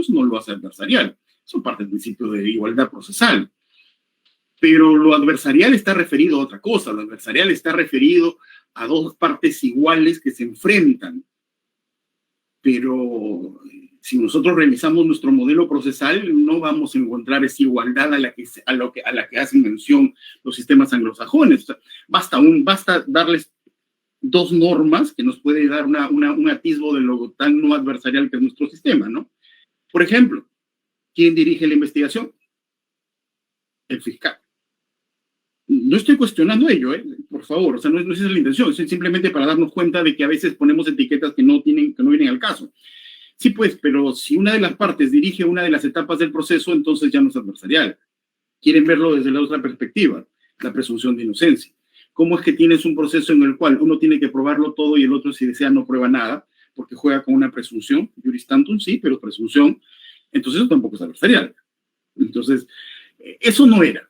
derechos no lo hace adversarial. Son parte del principio de igualdad procesal. Pero lo adversarial está referido a otra cosa. Lo adversarial está referido a dos partes iguales que se enfrentan. Pero si nosotros revisamos nuestro modelo procesal, no vamos a encontrar esa igualdad a la que hacen mención los sistemas anglosajones. O sea, basta darles dos normas que nos puede dar un atisbo de lo tan no adversarial que es nuestro sistema, ¿no? Por ejemplo, ¿quién dirige la investigación? El fiscal. No estoy cuestionando ello, por favor, o sea, no es esa la intención, es simplemente para darnos cuenta de que a veces ponemos etiquetas que no vienen al caso. Sí, pues, pero si una de las partes dirige una de las etapas del proceso, entonces ya no es adversarial. Quieren verlo desde la otra perspectiva, la presunción de inocencia. ¿Cómo es que tienes un proceso en el cual uno tiene que probarlo todo y el otro, si desea, no prueba nada, porque juega con una presunción? Juris tantum, sí, pero presunción. Entonces eso tampoco es adversarial. Entonces, eso no era.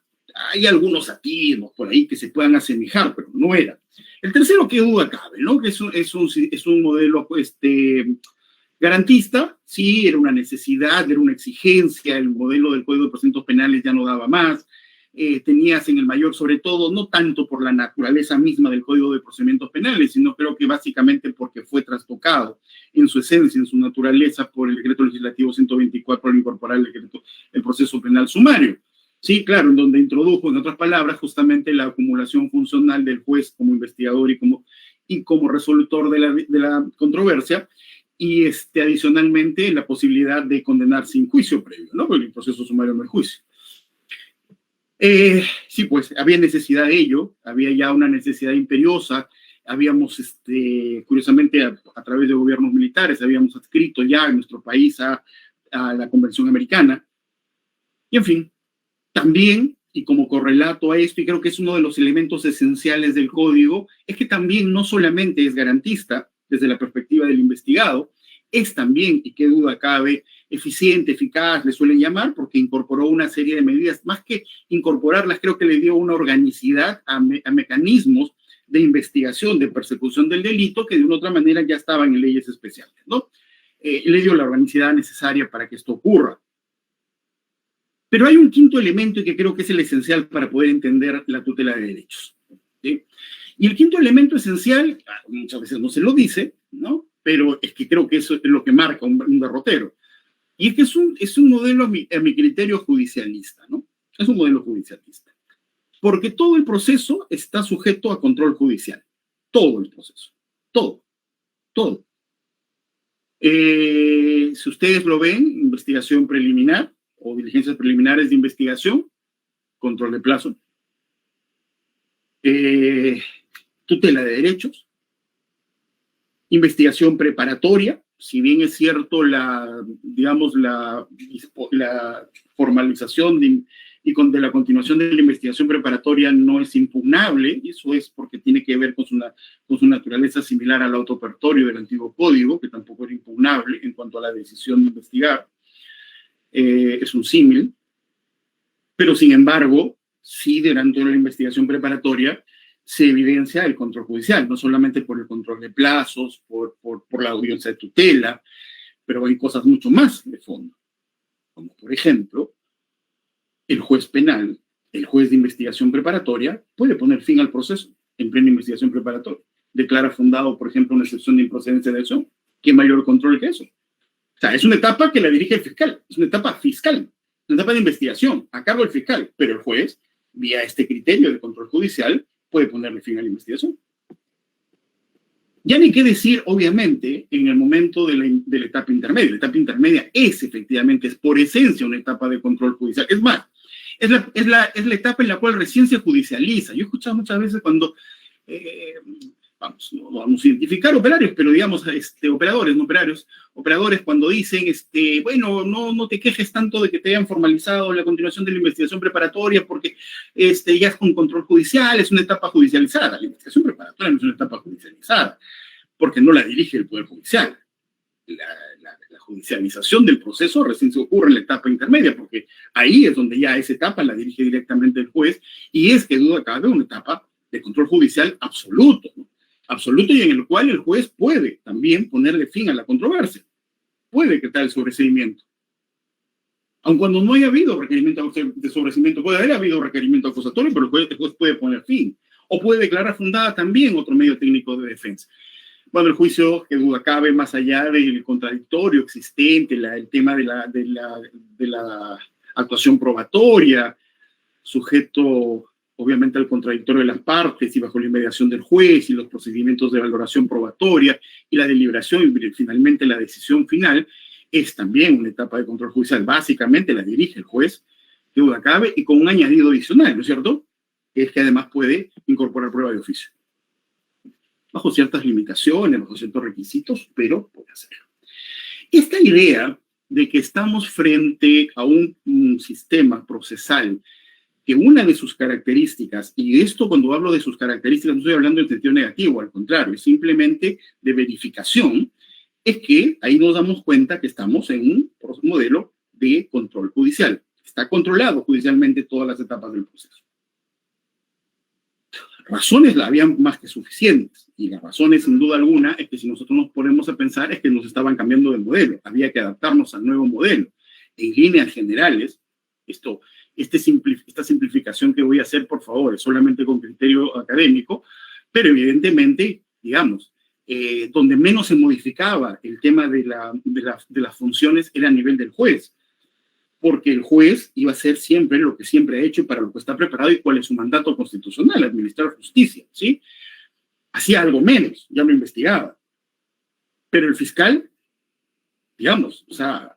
Hay algunos atismos por ahí que se puedan asemejar, pero no era. El tercero, qué duda cabe, ¿no? Que es un modelo garantista. Sí, era una necesidad, era una exigencia. El modelo del Código de Procedimientos Penales ya no daba más. Tenías en el mayor, sobre todo, no tanto por la naturaleza misma del Código de Procedimientos Penales, sino creo que básicamente porque fue trastocado en su esencia, en su naturaleza, por el Decreto Legislativo 124 al incorporar el proceso penal sumario. Sí, claro, en donde introdujo, en otras palabras, justamente la acumulación funcional del juez como investigador y como resolutor de la controversia, y adicionalmente la posibilidad de condenar sin juicio previo, ¿no? Porque el proceso sumario no es juicio. Sí, pues había necesidad de ello, había ya una necesidad imperiosa. Habíamos, curiosamente, a través de gobiernos militares, habíamos adscrito ya en nuestro país a la Convención Americana. Y en fin, también, y como correlato a esto, y creo que es uno de los elementos esenciales del código, es que también no solamente es garantista desde la perspectiva del investigado, es también, y qué duda cabe, eficiente, eficaz, le suelen llamar, porque incorporó una serie de medidas. Más que incorporarlas, creo que le dio una organicidad a mecanismos de investigación, de persecución del delito, que de una u otra manera ya estaban en leyes especiales, ¿no? Le dio la organicidad necesaria para que esto ocurra. Pero hay un quinto elemento que creo que es el esencial para poder entender la tutela de derechos, ¿sí? Y el quinto elemento esencial, muchas veces no se lo dice, ¿no? Pero es que creo que eso es lo que marca un derrotero. Y es que es un modelo, a mi criterio, judicialista, ¿no? Es un modelo judicialista. Porque todo el proceso está sujeto a control judicial. Todo el proceso. Todo. Todo. Si ustedes lo ven, investigación preliminar o diligencias preliminares de investigación, control de plazo, tutela de derechos, investigación preparatoria. Si bien es cierto digamos, la formalización de la continuación de la investigación preparatoria no es impugnable, y eso es porque tiene que ver con su naturaleza similar al autopertorio del antiguo código, que tampoco era impugnable en cuanto a la decisión de investigar. Es un símil, pero sin embargo, sí, durante la investigación preparatoria se evidencia el control judicial, no solamente por el control de plazos, por la audiencia de tutela, pero hay cosas mucho más de fondo, como por ejemplo, el juez penal, el juez de investigación preparatoria, puede poner fin al proceso en plena investigación preparatoria. Declara fundado, por ejemplo, una excepción de improcedencia de acción. ¿Qué mayor control que eso? O sea, es una etapa que la dirige el fiscal, es una etapa fiscal, una etapa de investigación a cargo del fiscal, pero el juez, vía este criterio de control judicial, puede ponerle fin a la investigación. Ya ni qué decir, obviamente, en el momento de la etapa intermedia. La etapa intermedia es efectivamente, es por esencia una etapa de control judicial. Es más, es la etapa en la cual recién se judicializa. Yo he escuchado muchas veces cuando, no vamos a identificar operarios, pero digamos, operadores, no operarios, operadores cuando dicen, bueno, no te quejes tanto de que te hayan formalizado la continuación de la investigación preparatoria porque ya es con control judicial, es una etapa judicializada. La investigación preparatoria no es una etapa judicializada, porque no la dirige el Poder Judicial. La judicialización del proceso recién se ocurre en la etapa intermedia, porque ahí es donde ya esa etapa la dirige directamente el juez, y es que duda cabe una etapa de control judicial absoluto, ¿no? Absoluto, y en el cual el juez puede también ponerle fin a la controversia, puede decretar el sobreseimiento, Aun cuando no haya habido requerimiento de sobreseimiento, puede haber habido requerimiento acusatorio, pero el juez puede poner fin. O puede declarar fundada también otro medio técnico de defensa. Bueno, el juicio, que duda cabe, más allá del contradictorio existente, el tema de la actuación probatoria, sujeto obviamente al contradictorio de las partes y bajo la inmediación del juez y los procedimientos de valoración probatoria y la deliberación y finalmente la decisión final, es también una etapa de control judicial. Básicamente la dirige el juez, que duda cabe, y con un añadido adicional, ¿no es cierto? Es que además puede incorporar prueba de oficio. Bajo ciertas limitaciones, bajo ciertos requisitos, pero puede hacerlo. Esta idea de que estamos frente a un sistema procesal que una de sus características, y esto cuando hablo de sus características no estoy hablando en sentido negativo, al contrario, es simplemente de verificación, es que ahí nos damos cuenta que estamos en un modelo de control judicial. Está controlado judicialmente todas las etapas del proceso. Razones la habían más que suficientes, y las razones sin duda alguna es que si nosotros nos ponemos a pensar es que nos estaban cambiando de modelo, había que adaptarnos al nuevo modelo. En líneas generales, esta simplificación que voy a hacer, por favor, es solamente con criterio académico, pero evidentemente, digamos, donde menos se modificaba el tema de las funciones era a nivel del juez, porque el juez iba a hacer siempre lo que siempre ha hecho y para lo que está preparado y cuál es su mandato constitucional, administrar justicia, ¿sí? Hacía algo menos, ya lo investigaba. Pero el fiscal, digamos, o sea,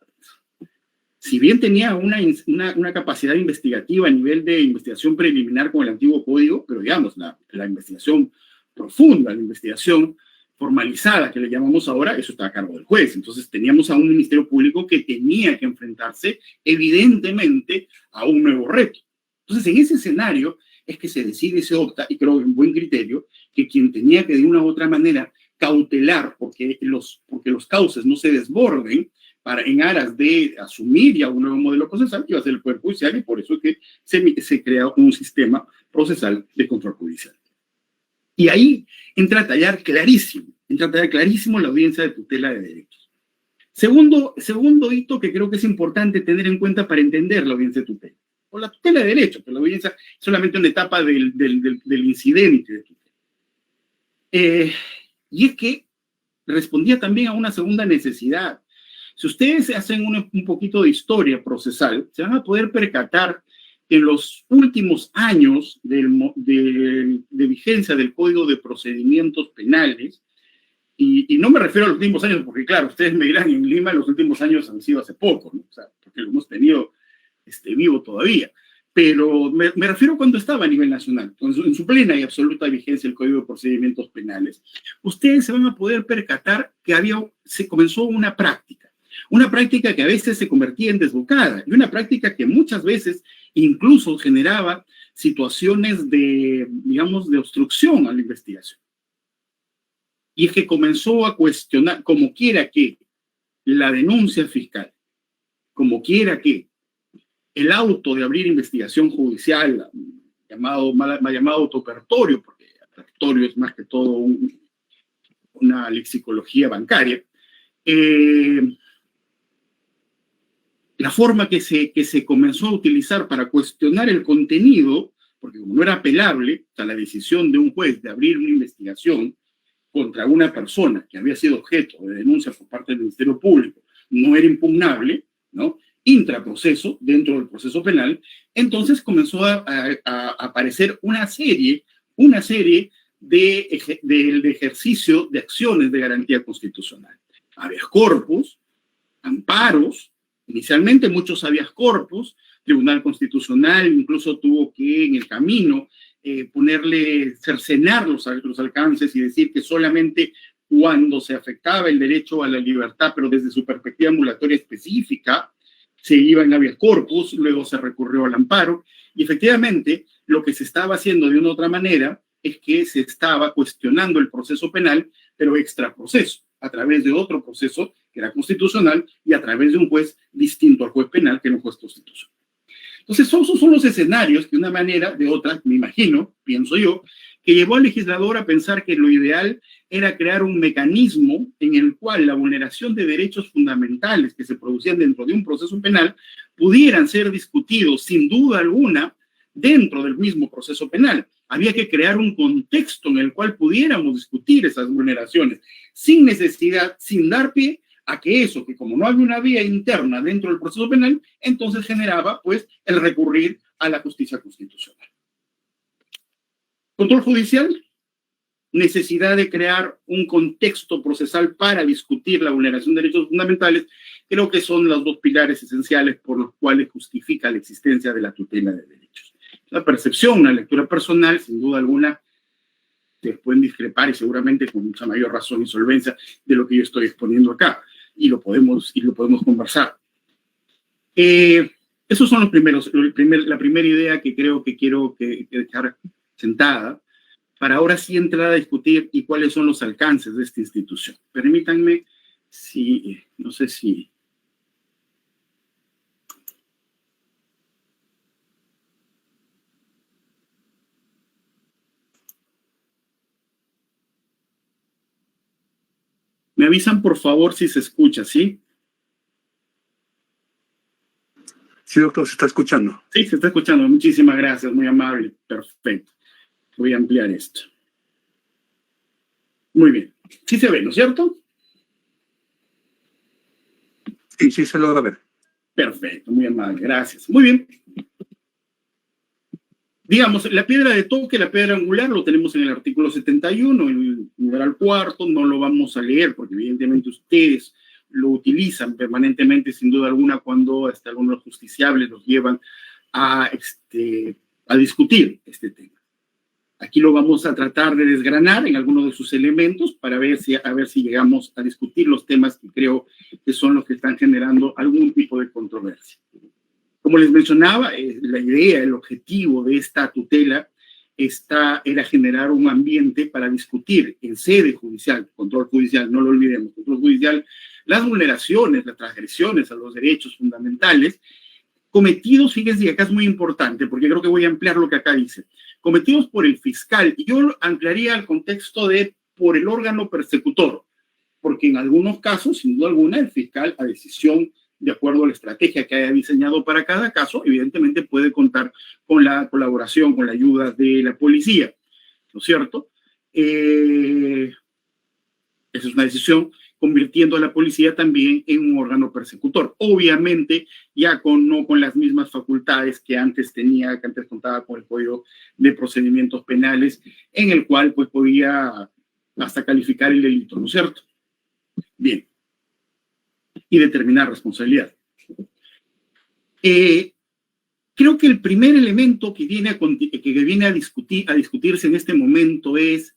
si bien tenía una capacidad investigativa a nivel de investigación preliminar con el antiguo código, pero digamos, la investigación profunda, la investigación formalizada que le llamamos ahora, eso está a cargo del juez. Entonces teníamos a un Ministerio Público que tenía que enfrentarse evidentemente a un nuevo reto. Entonces en ese escenario es que se decide y se opta, y creo en buen criterio, que quien tenía que de una u otra manera cautelar porque los cauces no se desborden en aras de asumir ya un nuevo modelo procesal, iba a ser el Poder Judicial, y por eso es que se crea un sistema procesal de control judicial. Y ahí entra a tallar clarísimo la audiencia de tutela de derechos. Segundo hito que creo que es importante tener en cuenta para entender la audiencia de tutela, o la tutela de derechos, pero la audiencia es solamente una etapa del incidente de tutela. Y es que respondía también a una segunda necesidad. Si ustedes hacen un poquito de historia procesal, se van a poder percatar en los últimos años de vigencia del Código de Procedimientos Penales, y no me refiero a los últimos años, porque claro, ustedes me dirán, en Lima los últimos años han sido hace poco, ¿no? O sea, porque lo hemos tenido vivo todavía, pero me refiero cuando estaba a nivel nacional, en su plena y absoluta vigencia el Código de Procedimientos Penales. Ustedes se van a poder percatar que se comenzó una práctica que a veces se convertía en desbocada, y una práctica que muchas veces incluso generaba situaciones de obstrucción a la investigación. Y es que comenzó a cuestionar, como quiera que, la denuncia fiscal, como quiera que, el auto de abrir investigación judicial, mal llamado autopertorio, porque apertorio es más que todo una lexicología bancaria, la forma que se comenzó a utilizar para cuestionar el contenido, porque como no era apelable, o sea, la decisión de un juez de abrir una investigación contra una persona que había sido objeto de denuncia por parte del Ministerio Público no era impugnable, ¿no? Intraproceso, dentro del proceso penal, entonces comenzó a aparecer una serie de ejercicio de acciones de garantía constitucional. Habeas corpus, amparos, inicialmente muchos habeas corpus, Tribunal Constitucional incluso tuvo que en el camino cercenar los alcances y decir que solamente cuando se afectaba el derecho a la libertad, pero desde su perspectiva ambulatoria específica, se iba en habeas corpus, luego se recurrió al amparo, y efectivamente lo que se estaba haciendo de una u otra manera es que se estaba cuestionando el proceso penal, pero extraproceso, a través de otro proceso que era constitucional y a través de un juez distinto al juez penal, que era un juez constitucional. Entonces, esos son los escenarios que de una manera, de otra, me imagino, pienso yo, que llevó al legislador a pensar que lo ideal era crear un mecanismo en el cual la vulneración de derechos fundamentales que se producían dentro de un proceso penal pudieran ser discutidos sin duda alguna dentro del mismo proceso penal. Había que crear un contexto en el cual pudiéramos discutir esas vulneraciones sin necesidad, sin dar pie a que eso, que como no había una vía interna dentro del proceso penal, entonces generaba pues el recurrir a la justicia constitucional. Control judicial, necesidad de crear un contexto procesal para discutir la vulneración de derechos fundamentales, creo que son los dos pilares esenciales por los cuales justifica la existencia de la tutela de derechos. La percepción, una lectura personal, sin duda alguna, se pueden discrepar y seguramente con mucha mayor razón y solvencia de lo que yo estoy exponiendo acá, y lo podemos conversar. Esos son los primeros, la primera idea que creo que quiero dejar sentada, para ahora sí entrar a discutir y cuáles son los alcances de esta institución. Permítanme, no sé si... Me avisan, por favor, si se escucha, ¿sí? Sí, doctor, se está escuchando. Sí, se está escuchando. Muchísimas gracias, muy amable. Perfecto. Voy a ampliar esto. Muy bien. Sí se ve, ¿no es cierto? Sí, sí se logra ver. Perfecto, muy amable, gracias. Muy bien. Digamos, la piedra de toque, la piedra angular, lo tenemos en el artículo 71, en el numeral cuarto, no lo vamos a leer porque evidentemente ustedes lo utilizan permanentemente, sin duda alguna, cuando algunos justiciables los llevan a discutir este tema. Aquí lo vamos a tratar de desgranar en algunos de sus elementos para ver si llegamos a discutir los temas que creo que son los que están generando algún tipo de controversia. Como les mencionaba, la idea, el objetivo de esta tutela era generar un ambiente para discutir en sede judicial, control judicial, no lo olvidemos, control judicial, las vulneraciones, las transgresiones a los derechos fundamentales cometidos, fíjense, y acá es muy importante, porque creo que voy a ampliar lo que acá dice, cometidos por el fiscal, y yo ampliaría el contexto de por el órgano persecutor, porque en algunos casos, sin duda alguna, el fiscal, a decisión de acuerdo a la estrategia que haya diseñado para cada caso, evidentemente puede contar con la colaboración, con la ayuda de la policía, ¿no es cierto? Esa es una decisión, convirtiendo a la policía también en un órgano persecutor. Obviamente, ya no con las mismas facultades que antes tenía, que antes contaba con el Código de Procedimientos Penales, en el cual pues podía hasta calificar el delito, ¿no es cierto? Bien. Y determinar responsabilidad. Creo que el primer elemento que viene a discutirse en este momento es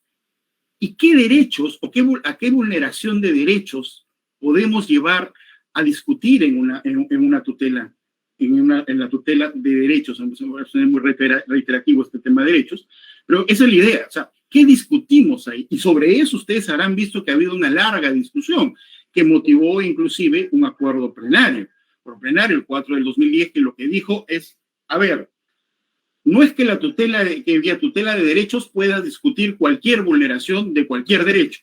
¿y qué derechos o a qué vulneración de derechos podemos llevar a discutir en una tutela, en la tutela de derechos? Es muy reiterativo este tema de derechos, pero esa es la idea. O sea, ¿qué discutimos ahí? Y sobre eso ustedes habrán visto que ha habido una larga discusión que motivó inclusive un acuerdo plenario. Por plenario, el 4 del 2010, que lo que dijo es, a ver, no es que vía tutela de derechos pueda discutir cualquier vulneración de cualquier derecho.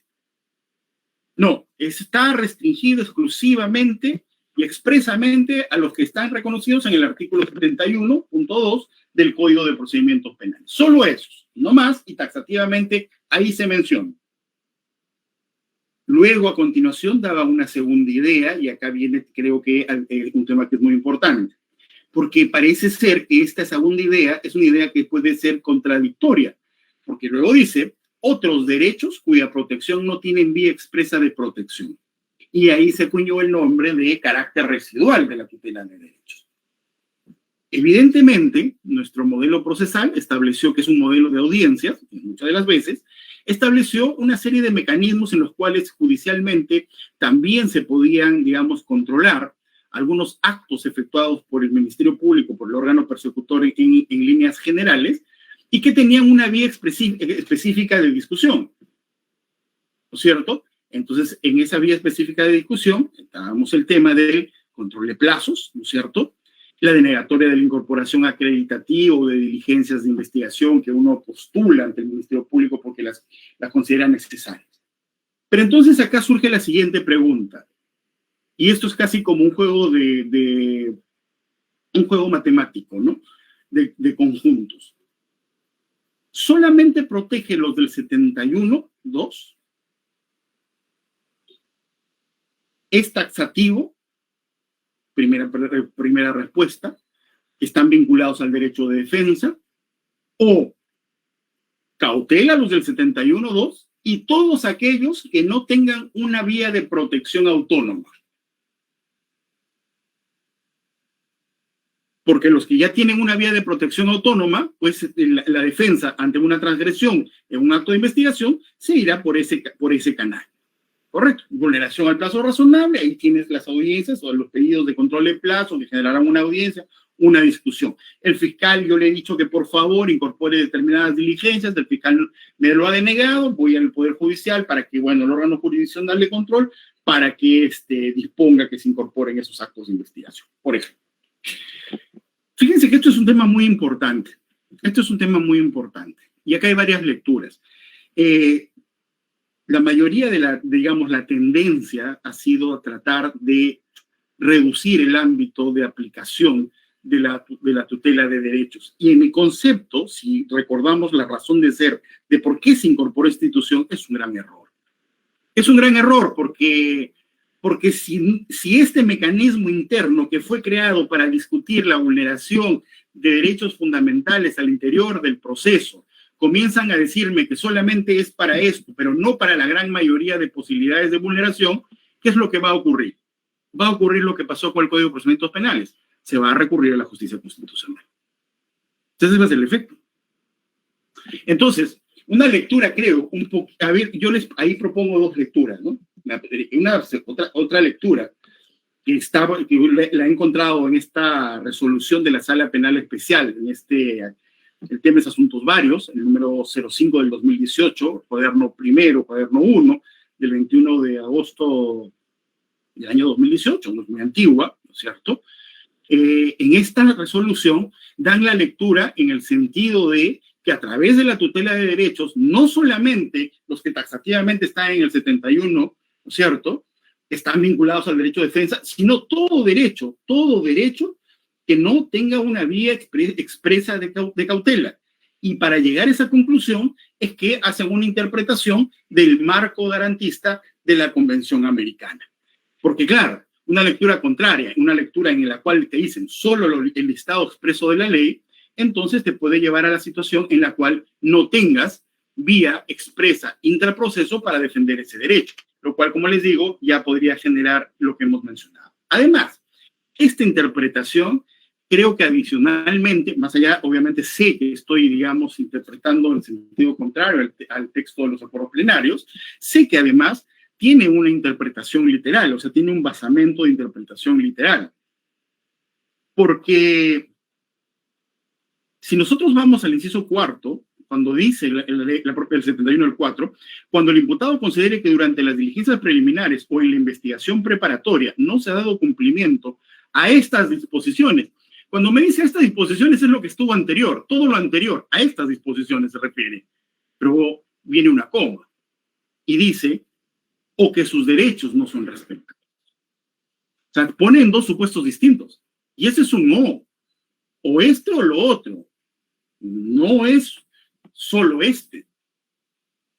No, está restringido exclusivamente y expresamente a los que están reconocidos en el artículo 71.2 del Código de Procedimientos Penales. Solo esos, no más, y taxativamente ahí se menciona. Luego, a continuación, daba una segunda idea, y acá viene, creo que, un tema que es muy importante, porque parece ser que esta segunda idea es una idea que puede ser contradictoria, porque luego dice, otros derechos cuya protección no tienen vía expresa de protección. Y ahí se acuñó el nombre de carácter residual de la tutela de derechos. Evidentemente, nuestro modelo procesal estableció que es un modelo de audiencias, muchas de las veces, estableció una serie de mecanismos en los cuales judicialmente también se podían, digamos, controlar algunos actos efectuados por el Ministerio Público, por el órgano persecutor en líneas generales, y que tenían una vía específica de discusión, ¿no es cierto? Entonces, en esa vía específica de discusión, estábamos el tema del control de plazos, ¿no es cierto? la denegatoria de la incorporación acreditativa o de diligencias de investigación que uno postula ante el Ministerio Público porque las considera necesarias. Pero entonces acá surge la siguiente pregunta, y esto es casi como un juego un juego matemático, ¿no? De conjuntos. ¿Solamente protege los del 71.2? ¿Es taxativo? Primera respuesta. ¿Están vinculados al derecho de defensa? ¿O cautela los del 71.2 y todos aquellos que no tengan una vía de protección autónoma? Porque los que ya tienen una vía de protección autónoma, pues la defensa ante una transgresión en un acto de investigación se irá por ese canal. Correcto. Vulneración al plazo razonable, ahí tienes las audiencias o los pedidos de control de plazo que generarán una audiencia, una discusión. El fiscal, yo le he dicho que por favor incorpore determinadas diligencias, el fiscal me lo ha denegado, voy al Poder Judicial para que, bueno, el órgano jurisdiccional de control, para que disponga que se incorporen esos actos de investigación, por ejemplo. Fíjense que esto es un tema muy importante. Esto es un tema muy importante. Y acá hay varias lecturas. La mayoría de la tendencia ha sido a tratar de reducir el ámbito de aplicación de la tutela de derechos. Y en mi concepto, si recordamos la razón de ser de por qué se incorporó esta institución, es un gran error. Es un gran error porque si este mecanismo interno que fue creado para discutir la vulneración de derechos fundamentales al interior del proceso, comienzan a decirme que solamente es para esto, pero no para la gran mayoría de posibilidades de vulneración, ¿qué es lo que va a ocurrir? Va a ocurrir lo que pasó con el Código de Procedimientos Penales. Se va a recurrir a la justicia constitucional. Entonces, ese va a ser el efecto. Entonces, una lectura, creo, a ver, ahí propongo dos lecturas, ¿no? Otra lectura que la he encontrado en esta resolución de la Sala Penal Especial, el tema es Asuntos Varios, el número 05 del 2018, cuaderno 1, del 21 de agosto del año 2018, no es muy antigua, ¿no es cierto? En esta resolución dan la lectura en el sentido de que a través de la tutela de derechos, no solamente los que taxativamente están en el 71, ¿no es cierto?, están vinculados al derecho de defensa, sino todo derecho que no tenga una vía expresa de cautela. Y para llegar a esa conclusión es que hacen una interpretación del marco garantista de la Convención Americana. Porque claro, una lectura contraria, una lectura en la cual te dicen solo el listado expreso de la ley, entonces te puede llevar a la situación en la cual no tengas vía expresa intraproceso para defender ese derecho, lo cual, como les digo, ya podría generar lo que hemos mencionado. Además, esta interpretación, creo que adicionalmente, más allá, obviamente sé que estoy, digamos, interpretando en sentido contrario al texto de los acuerdos plenarios, sé que además tiene una interpretación literal, o sea, tiene un basamento de interpretación literal. Porque si nosotros vamos al inciso cuarto, cuando dice la propia del 71 del 4, cuando el imputado considere que durante las diligencias preliminares o en la investigación preparatoria no se ha dado cumplimiento a estas disposiciones. Cuando me dice estas disposiciones es lo que estuvo anterior, todo lo anterior a estas disposiciones se refiere, pero viene una coma y dice, o que sus derechos no son respetados. O sea, ponen dos supuestos distintos y ese es un no, o este o lo otro, no es solo este.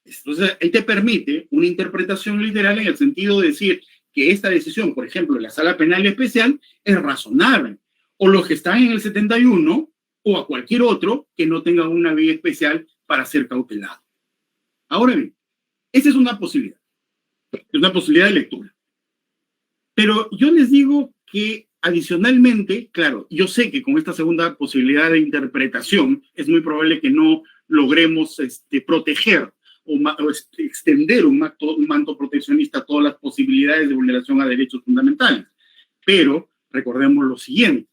Entonces, ahí te permite una interpretación literal en el sentido de decir que esta decisión, por ejemplo, de la Sala Penal Especial, es razonable. O los que están en el 71 o a cualquier otro que no tenga una vía especial para ser cautelado. Ahora bien, esa es una posibilidad. Es una posibilidad de lectura. Pero yo les digo que adicionalmente, claro, yo sé que con esta segunda posibilidad de interpretación es muy probable que no logremos proteger o extender un manto proteccionista a todas las posibilidades de vulneración a derechos fundamentales. Pero recordemos lo siguiente.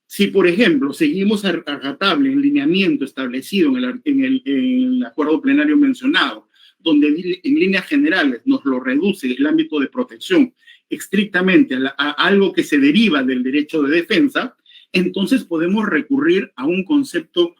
Si, por ejemplo, seguimos a rajatabla el lineamiento establecido en el acuerdo plenario mencionado, donde en líneas generales nos lo reduce el ámbito de protección estrictamente a algo que se deriva del derecho de defensa, entonces podemos recurrir a un concepto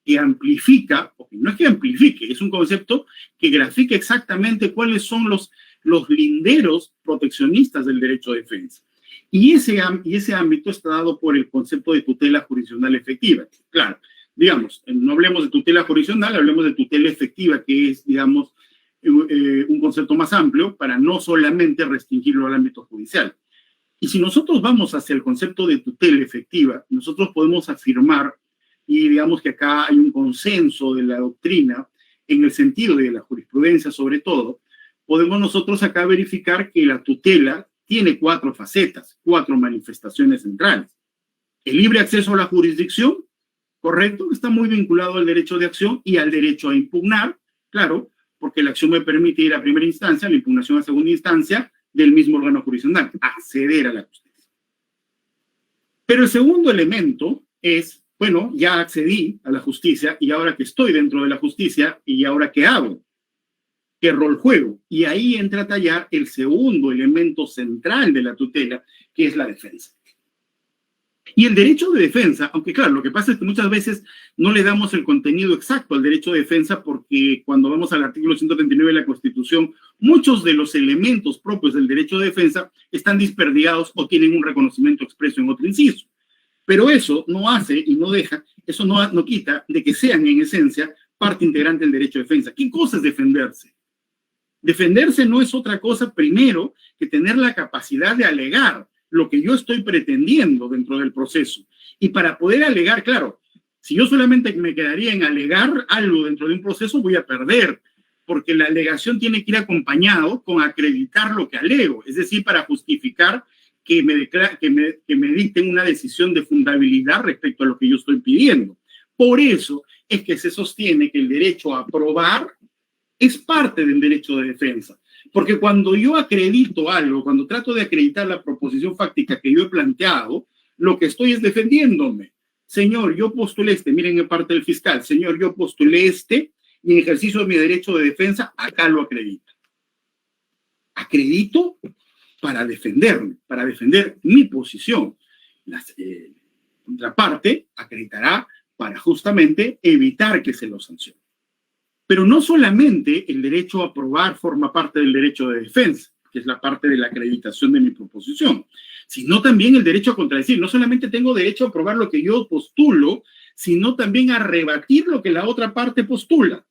que amplifica, porque no es que amplifique, es un concepto que grafica exactamente cuáles son los linderos proteccionistas del derecho de defensa. Y ese ámbito está dado por el concepto de tutela jurisdiccional efectiva. Claro, digamos, no hablemos de tutela jurisdiccional, hablemos de tutela efectiva, que es, digamos, un concepto más amplio para no solamente restringirlo al ámbito judicial. Y si nosotros vamos hacia el concepto de tutela efectiva, nosotros podemos afirmar, y digamos que acá hay un consenso de la doctrina, en el sentido de la jurisprudencia sobre todo, podemos nosotros acá verificar que la tutela tiene 4 facetas, 4 manifestaciones centrales. El libre acceso a la jurisdicción, correcto, está muy vinculado al derecho de acción y al derecho a impugnar, claro, porque la acción me permite ir a primera instancia, la impugnación a segunda instancia del mismo órgano jurisdiccional, acceder a la justicia. Pero el segundo elemento es, bueno, ya accedí a la justicia y ahora que estoy dentro de la justicia, ¿y ahora qué hago? ¿Qué rol juego? Y ahí entra a tallar el segundo elemento central de la tutela, que es la defensa. Y el derecho de defensa, aunque claro, lo que pasa es que muchas veces no le damos el contenido exacto al derecho de defensa porque cuando vamos al artículo 139 de la Constitución, muchos de los elementos propios del derecho de defensa están desperdigados o tienen un reconocimiento expreso en otro inciso. Pero eso no hace y no deja, eso no quita de que sean en esencia parte integrante del derecho de defensa. ¿Qué cosa es defenderse? Defenderse no es otra cosa, primero, que tener la capacidad de alegar lo que yo estoy pretendiendo dentro del proceso. Y para poder alegar, claro, si yo solamente me quedaría en alegar algo dentro de un proceso, voy a perder, porque la alegación tiene que ir acompañado con acreditar lo que alego, es decir, para justificar que me dicten una decisión de fundabilidad respecto a lo que yo estoy pidiendo. Por eso es que se sostiene que el derecho a probar es parte del derecho de defensa. Porque cuando yo acredito algo, cuando trato de acreditar la proposición fáctica que yo he planteado, lo que estoy es defendiéndome. Señor, yo postulé miren en parte del fiscal, señor, yo postulé y en ejercicio de mi derecho de defensa, acá lo acredito. Acredito para defenderme, para defender mi posición. La contraparte acreditará para justamente evitar que se lo sancione. Pero no solamente el derecho a probar forma parte del derecho de defensa, que es la parte de la acreditación de mi proposición, sino también el derecho a contradecir. No solamente tengo derecho a probar lo que yo postulo, sino también a rebatir lo que la otra parte postula.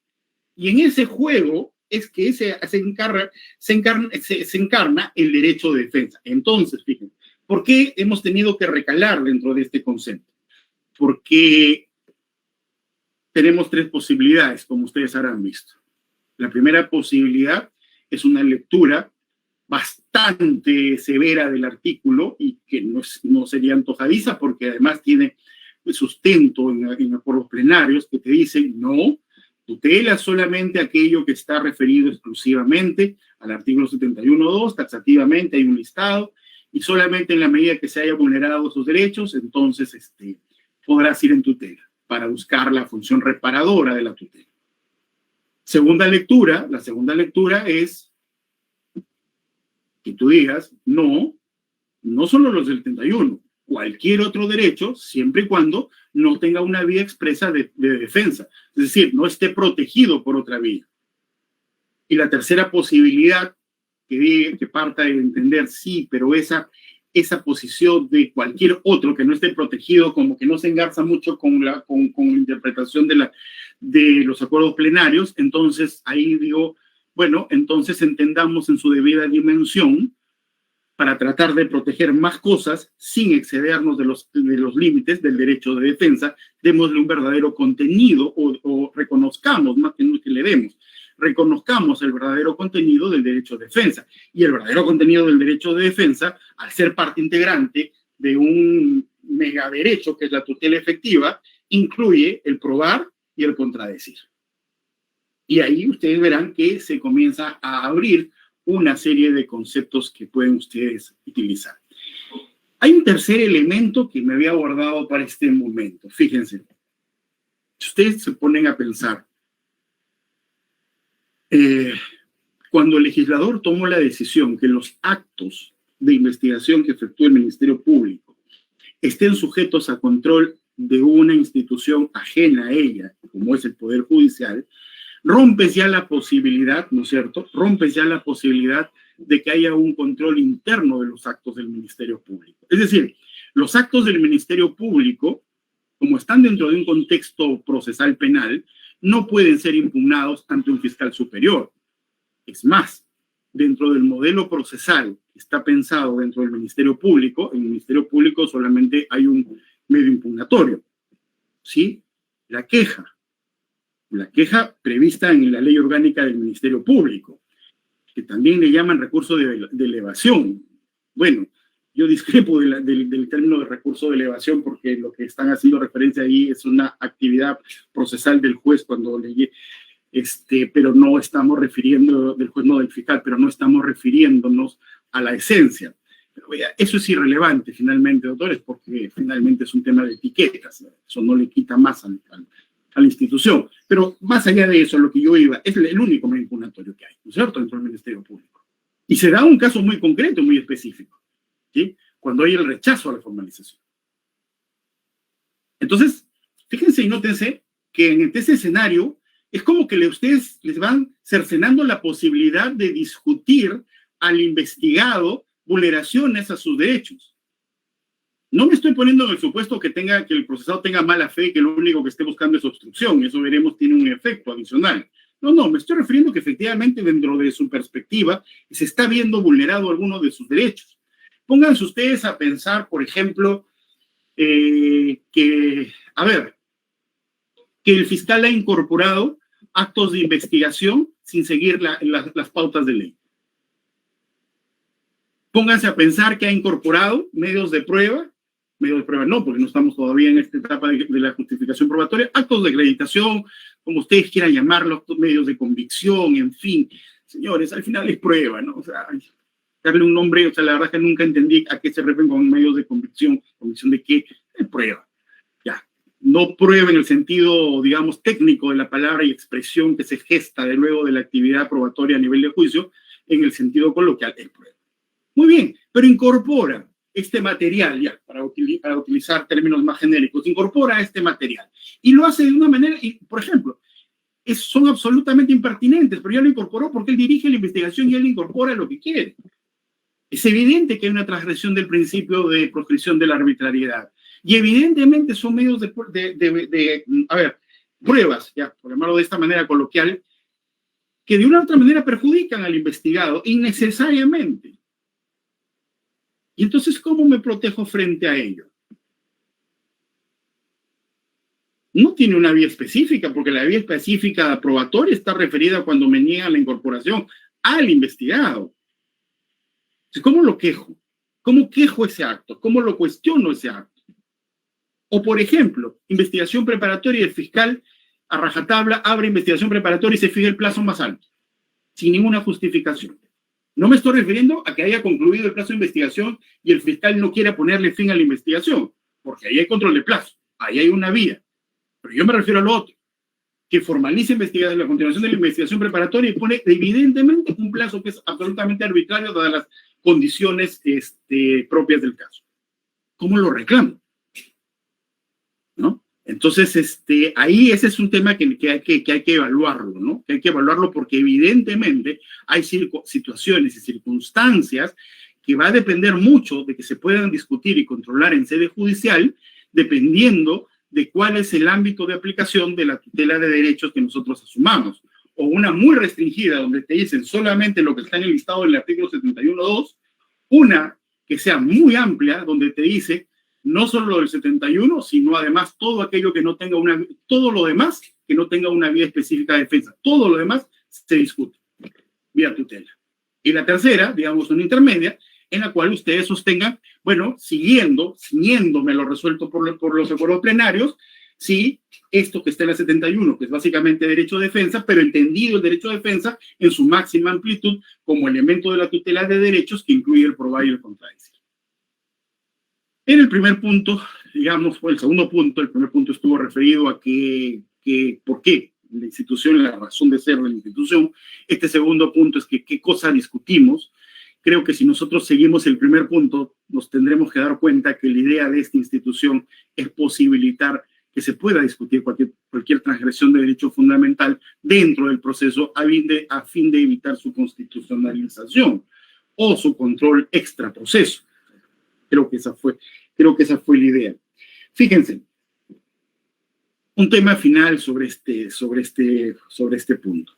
Y en ese juego es que se encarna el derecho de defensa. Entonces, fíjense, ¿por qué hemos tenido que recalar dentro de este concepto? Porque tenemos 3 posibilidades, como ustedes habrán visto. La primera posibilidad es una lectura bastante severa del artículo y que no sería antojadiza porque además tiene sustento en acuerdos plenarios que te dicen no, tutela solamente aquello que está referido exclusivamente al artículo 71.2, taxativamente hay un listado y solamente en la medida que se haya vulnerado sus derechos, entonces podrás ir en tutela para buscar la función reparadora de la tutela. La segunda lectura es que tú digas, no solo los del 71, cualquier otro derecho, siempre y cuando no tenga una vía expresa de defensa, es decir, no esté protegido por otra vía. Y la tercera posibilidad, que parta de entender, sí, pero esa posición de cualquier otro que no esté protegido, como que no se engarza mucho con la interpretación de los acuerdos plenarios, entonces ahí digo, bueno, entonces entendamos en su debida dimensión para tratar de proteger más cosas sin excedernos de los límites del derecho de defensa, démosle un verdadero contenido o reconozcamos, más que no que le demos, reconozcamos el verdadero contenido del derecho de defensa. Y el verdadero contenido del derecho de defensa, al ser parte integrante de un megaderecho que es la tutela efectiva, incluye el probar y el contradecir. Y ahí ustedes verán que se comienza a abrir una serie de conceptos que pueden ustedes utilizar. Hay un tercer elemento que me había abordado para este momento. Fíjense, si ustedes se ponen a pensar, cuando el legislador tomó la decisión que los actos de investigación que efectúa el Ministerio Público estén sujetos a control de una institución ajena a ella, como es el Poder Judicial, rompes ya la posibilidad, ¿no es cierto? Rompes ya la posibilidad de que haya un control interno de los actos del Ministerio Público. Es decir, los actos del Ministerio Público, como están dentro de un contexto procesal penal, no pueden ser impugnados ante un fiscal superior. Es más, dentro del modelo procesal que está pensado dentro del Ministerio Público, en el Ministerio Público solamente hay un medio impugnatorio, ¿sí? La queja prevista en la ley orgánica del Ministerio Público, que también le llaman recurso de elevación. Bueno, yo discrepo del término de recurso de elevación porque lo que están haciendo referencia ahí es una actividad procesal del juez cuando le pero no estamos refiriendo, del juez no del fiscal, pero no estamos refiriéndonos a la esencia. Pero eso es irrelevante finalmente, doctores, porque finalmente es un tema de etiquetas, eso no le quita más a la institución. Pero más allá de eso, lo que yo iba, es el único medio impugnatorio que hay, ¿no es cierto?, dentro del Ministerio Público. Y se da un caso muy concreto, muy específico, ¿sí? Cuando hay el rechazo a la formalización. Entonces, fíjense y nótense que en este escenario es como que ustedes les van cercenando la posibilidad de discutir al investigado vulneraciones a sus derechos. No me estoy poniendo en el supuesto que el procesado tenga mala fe y que lo único que esté buscando es obstrucción. Eso veremos tiene un efecto adicional. No, me estoy refiriendo que efectivamente dentro de su perspectiva se está viendo vulnerado alguno de sus derechos. Pónganse ustedes a pensar, por ejemplo, que el fiscal ha incorporado actos de investigación sin seguir las pautas de ley. Pónganse a pensar que ha incorporado medios de prueba no, porque no estamos todavía en esta etapa de la justificación probatoria, actos de acreditación, como ustedes quieran llamarlos, medios de convicción, en fin. Señores, al final es prueba, ¿no? O sea, darle un nombre, o sea, la verdad es que nunca entendí a qué se refieren con medios de convicción. ¿Convicción de qué? Es prueba. Ya. No prueba en el sentido, digamos, técnico de la palabra y expresión que se gesta de luego de la actividad probatoria a nivel de juicio, en el sentido coloquial, es prueba. Muy bien, pero incorpora este material, ya, para utilizar términos más genéricos, incorpora este material y lo hace de una manera, y, por ejemplo, son absolutamente impertinentes, pero ya lo incorporó porque él dirige la investigación y él incorpora lo que quiere. Es evidente que hay una transgresión del principio de proscripción de la arbitrariedad y evidentemente son medios pruebas, ya, por llamarlo de esta manera coloquial, que de una u otra manera perjudican al investigado innecesariamente. Y entonces, ¿cómo me protejo frente a ello? No tiene una vía específica, porque la vía específica probatoria está referida cuando me niegan la incorporación al investigado. Entonces, ¿cómo lo quejo? ¿Cómo quejo ese acto? ¿Cómo lo cuestiono ese acto? O, por ejemplo, investigación preparatoria y el fiscal a rajatabla abre investigación preparatoria y se fija el plazo más alto, sin ninguna justificación. No me estoy refiriendo a que haya concluido el plazo de investigación y el fiscal no quiera ponerle fin a la investigación, porque ahí hay control de plazo, ahí hay una vía. Pero yo me refiero a lo otro, que formalice la continuación de la investigación preparatoria y pone evidentemente un plazo que es absolutamente arbitrario dadas las condiciones propias del caso. ¿Cómo lo reclamo? ¿No? Entonces, ahí ese es un tema que hay que evaluarlo, ¿no? Que hay que evaluarlo porque evidentemente hay situaciones y circunstancias que va a depender mucho de que se puedan discutir y controlar en sede judicial, dependiendo de cuál es el ámbito de aplicación de la tutela de derechos que nosotros asumamos. O una muy restringida, donde te dicen solamente lo que está en el listado del artículo 71.2, una que sea muy amplia, donde te dice no solo lo del 71, sino además todo aquello que no tenga todo lo demás que no tenga una vía específica de defensa. Todo lo demás se discute vía tutela. Y la tercera, digamos, una intermedia, en la cual ustedes sostengan, bueno, ciñéndome lo resuelto por los acuerdos plenarios, sí, esto que está en la 71, que es básicamente derecho de defensa, pero entendido el derecho de defensa en su máxima amplitud como elemento de la tutela de derechos que incluye el probar y el contradecir. En el primer punto, digamos, el segundo punto, el primer punto estuvo referido a por qué la institución, la razón de ser de la institución. Este segundo punto es que qué cosa discutimos. creo que si nosotros seguimos el primer punto, nos tendremos que dar cuenta que la idea de esta institución es posibilitar que se pueda discutir cualquier transgresión de derecho fundamental dentro del proceso a fin de evitar su constitucionalización o su control extra proceso. Creo que esa fue la idea. Fíjense, un tema final sobre este punto.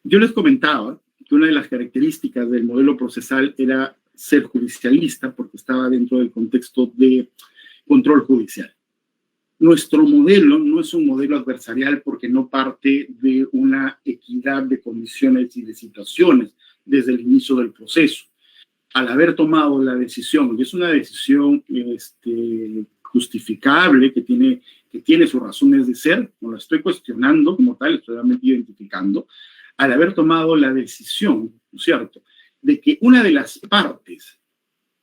Yo les comentaba que una de las características del modelo procesal era ser judicialista porque estaba dentro del contexto de control judicial. Nuestro modelo no es un modelo adversarial porque no parte de una equidad de condiciones y de situaciones desde el inicio del proceso. Al haber tomado la decisión, y es una decisión justificable, que tiene sus razones de ser, no la estoy cuestionando como tal, estoy realmente identificando, al haber tomado la decisión, ¿no es cierto?, de que una de las partes,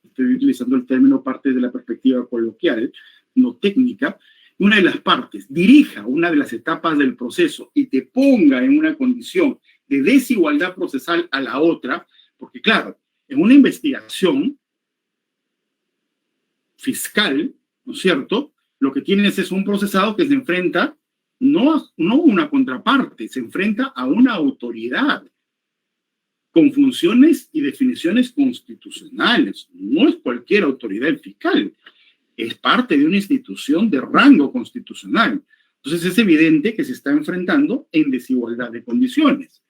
estoy utilizando el término parte de la perspectiva coloquial, no técnica, una de las partes dirija una de las etapas del proceso y te ponga en una condición de desigualdad procesal a la otra, porque claro, en una investigación fiscal, ¿no es cierto?, lo que tienes es un procesado que se enfrenta no a una contraparte, se enfrenta a una autoridad con funciones y definiciones constitucionales. No es cualquier autoridad el fiscal, es parte de una institución de rango constitucional. Entonces es evidente que se está enfrentando en desigualdad de condiciones.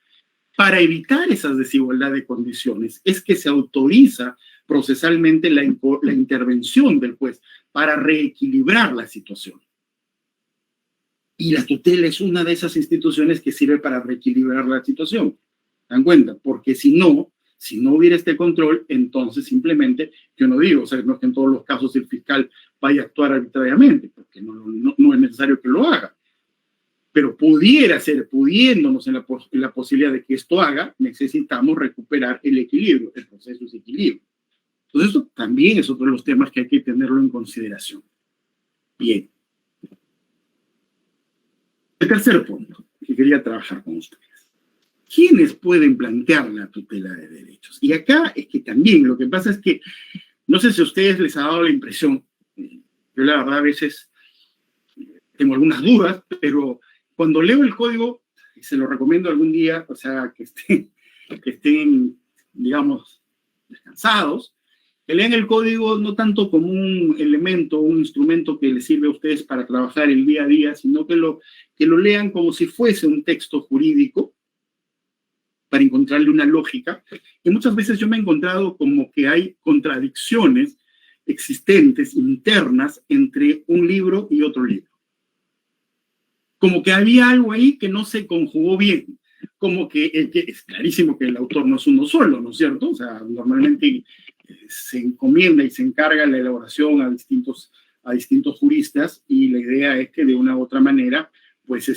Para evitar esas desigualdades de condiciones es que se autoriza procesalmente la intervención del juez para reequilibrar la situación. Y la tutela es una de esas instituciones que sirve para reequilibrar la situación. ¿Dan cuenta? Porque si no hubiera este control, entonces simplemente, yo no digo, o sea, no es que en todos los casos el fiscal vaya a actuar arbitrariamente, porque no es necesario que lo haga. Pero pudiera ser, pudiéndonos en la posibilidad de que esto haga, necesitamos recuperar el equilibrio, el proceso es equilibrio. Entonces, esto también es otro de los temas que hay que tenerlo en consideración. Bien. El tercer punto que quería trabajar con ustedes. ¿Quiénes pueden plantear la tutela de derechos? Y acá es que también lo que pasa es que, no sé si a ustedes les ha dado la impresión, yo la verdad a veces tengo algunas dudas, pero cuando leo el código, y se lo recomiendo algún día, o sea, que estén, digamos, descansados, que lean el código no tanto como un elemento, un instrumento que les sirve a ustedes para trabajar el día a día, sino que lo lean como si fuese un texto jurídico, para encontrarle una lógica, y muchas veces yo me he encontrado como que hay contradicciones existentes, internas, entre un libro y otro libro. Como que había algo ahí que no se conjugó bien, como que es clarísimo que el autor no es uno solo, ¿no es cierto? O sea, normalmente se encomienda y se encarga la elaboración a distintos juristas, y la idea es que de una u otra manera, pues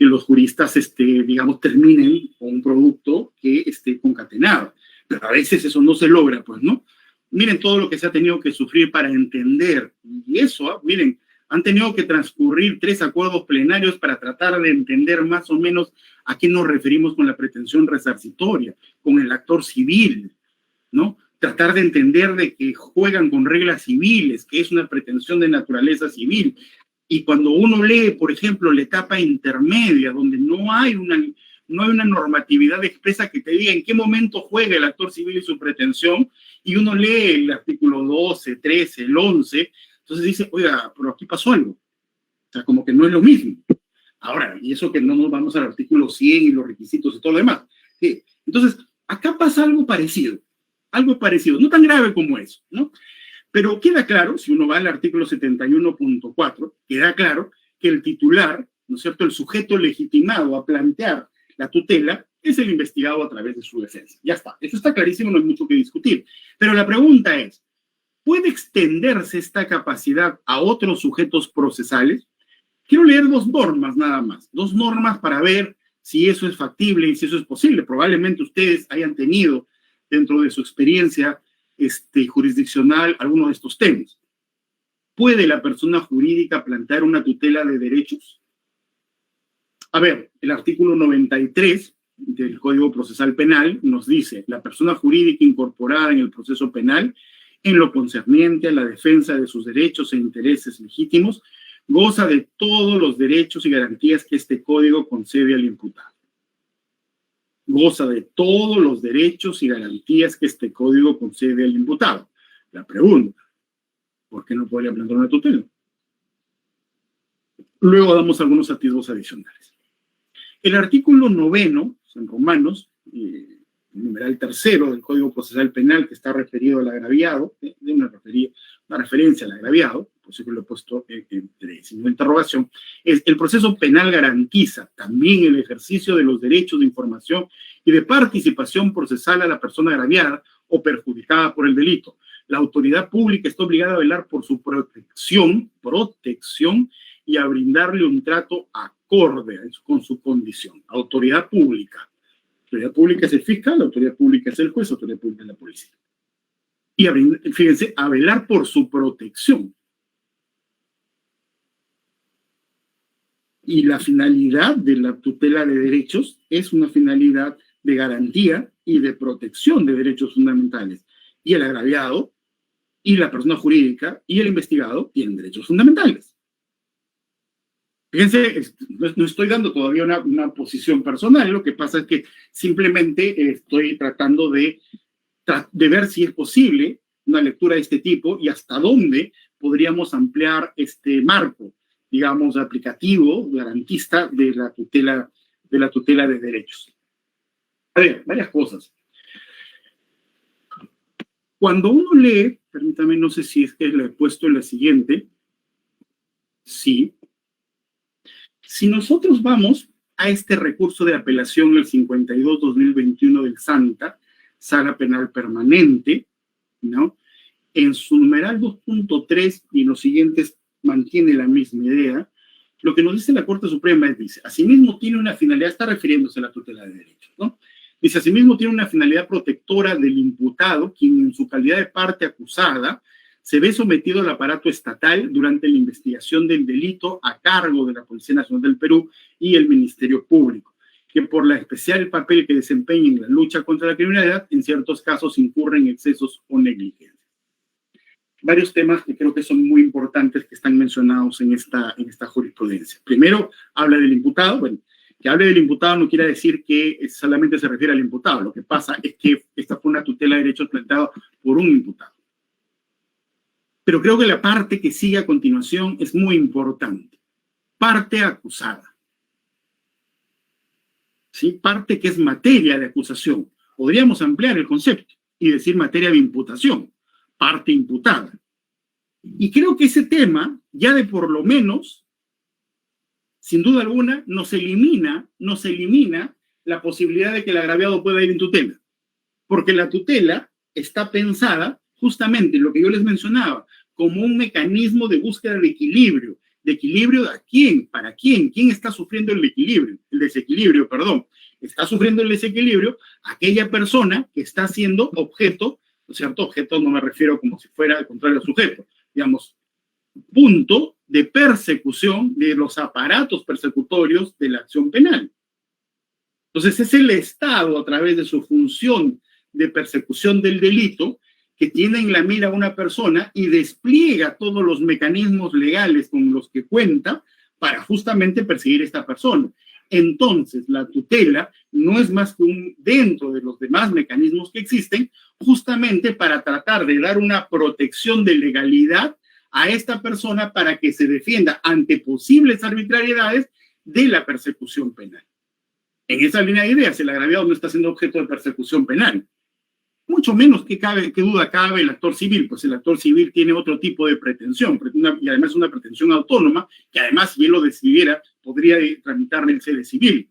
los juristas, digamos, terminen con un producto que esté concatenado. Pero a veces eso no se logra, pues, ¿no? Miren todo lo que se ha tenido que sufrir para entender, y eso, miren, han tenido que transcurrir 3 acuerdos plenarios para tratar de entender más o menos a qué nos referimos con la pretensión resarcitoria, con el actor civil, ¿no? Tratar de entender de que juegan con reglas civiles, que es una pretensión de naturaleza civil. Y cuando uno lee, por ejemplo, la etapa intermedia, donde no hay una normatividad expresa que te diga en qué momento juega el actor civil y su pretensión, y uno lee el artículo 12, 13, el 11, entonces dice, oiga, pero aquí pasó algo. O sea, como que no es lo mismo. Ahora, y eso que no nos vamos al artículo 100 y los requisitos y todo lo demás. ¿Sí? Entonces, acá pasa algo parecido, no tan grave como eso, ¿no? Pero queda claro, si uno va al artículo 71.4, queda claro que el titular, ¿no es cierto?, el sujeto legitimado a plantear la tutela es el investigado a través de su defensa. Ya está, eso está clarísimo, no hay mucho que discutir. Pero la pregunta es, ¿puede extenderse esta capacidad a otros sujetos procesales? Quiero leer 2 normas nada más, 2 normas para ver si eso es factible y si eso es posible. Probablemente ustedes hayan tenido dentro de su experiencia jurisdiccional alguno de estos temas. ¿Puede la persona jurídica plantear una tutela de derechos? A ver, el artículo 93 del Código Procesal Penal nos dice: la persona jurídica incorporada en el proceso penal, en lo concerniente a la defensa de sus derechos e intereses legítimos, goza de todos los derechos y garantías que este código concede al imputado. Goza de todos los derechos y garantías que este código concede al imputado. La pregunta: ¿por qué no podría plantear una tutela? Luego damos algunos atisbos adicionales. El artículo 9, en Romanos, numeral 3 del Código Procesal Penal, que está referido al agraviado, de una referencia al agraviado, por eso que lo he puesto entre signo de interrogación, es: el proceso penal garantiza también el ejercicio de los derechos de información y de participación procesal a la persona agraviada o perjudicada por el delito. La autoridad pública está obligada a velar por su protección y a brindarle un trato acorde con su condición. Autoridad pública. La autoridad pública es el fiscal, la autoridad pública es el juez, la autoridad pública es la policía. Y fíjense, a velar por su protección. Y la finalidad de la tutela de derechos es una finalidad de garantía y de protección de derechos fundamentales. Y el agraviado, y la persona jurídica, y el investigado tienen derechos fundamentales. Fíjense, no estoy dando todavía una posición personal, lo que pasa es que simplemente estoy tratando de ver si es posible una lectura de este tipo y hasta dónde podríamos ampliar este marco, digamos, aplicativo, garantista de la tutela de derechos. A ver, varias cosas. Cuando uno lee, permítame, no sé si es que lo he puesto en la siguiente, sí. Si nosotros vamos a este recurso de apelación, el 52-2021 del SANTA, Sala Penal Permanente, ¿no? En su numeral 2.3 y los siguientes mantiene la misma idea. Lo que nos dice la Corte Suprema es: dice, asimismo tiene una finalidad, está refiriéndose a la tutela de derechos, ¿no? Dice, asimismo tiene una finalidad protectora del imputado, quien en su calidad de parte acusada se ve sometido al aparato estatal durante la investigación del delito a cargo de la Policía Nacional del Perú y el Ministerio Público, que por la especial papel que desempeña en la lucha contra la criminalidad, en ciertos casos incurre en excesos o negligencia. Varios temas que creo que son muy importantes que están mencionados en esta jurisprudencia. Primero, habla del imputado. Bueno, que hable del imputado no quiere decir que solamente se refiere al imputado. Lo que pasa es que esta fue una tutela de derechos planteada por un imputado. Pero creo que la parte que sigue a continuación es muy importante. Parte acusada. ¿Sí? Parte que es materia de acusación. Podríamos ampliar el concepto y decir materia de imputación. Parte imputada. Y creo que ese tema, ya de por lo menos, sin duda alguna, nos elimina la posibilidad de que el agraviado pueda ir en tutela. Porque la tutela está pensada justamente en lo que yo les mencionaba, como un mecanismo de búsqueda de equilibrio. ¿De equilibrio a quién? ¿Para quién? ¿Quién está sufriendo el desequilibrio? Está sufriendo el desequilibrio aquella persona que está siendo objeto, ¿no es cierto? Objeto no me refiero como si fuera al contrario sujeto, digamos, punto de persecución de los aparatos persecutorios de la acción penal. Entonces es el Estado, a través de su función de persecución del delito, que tiene en la mira a una persona y despliega todos los mecanismos legales con los que cuenta para justamente perseguir a esta persona. Entonces, la tutela no es más que dentro de los demás mecanismos que existen, justamente para tratar de dar una protección de legalidad a esta persona para que se defienda ante posibles arbitrariedades de la persecución penal. En esa línea de ideas, el agraviado no está siendo objeto de persecución penal. Mucho menos qué duda cabe el actor civil, pues el actor civil tiene otro tipo de pretensión, y además una pretensión autónoma, que además, si él lo decidiera, podría tramitarle el sede civil.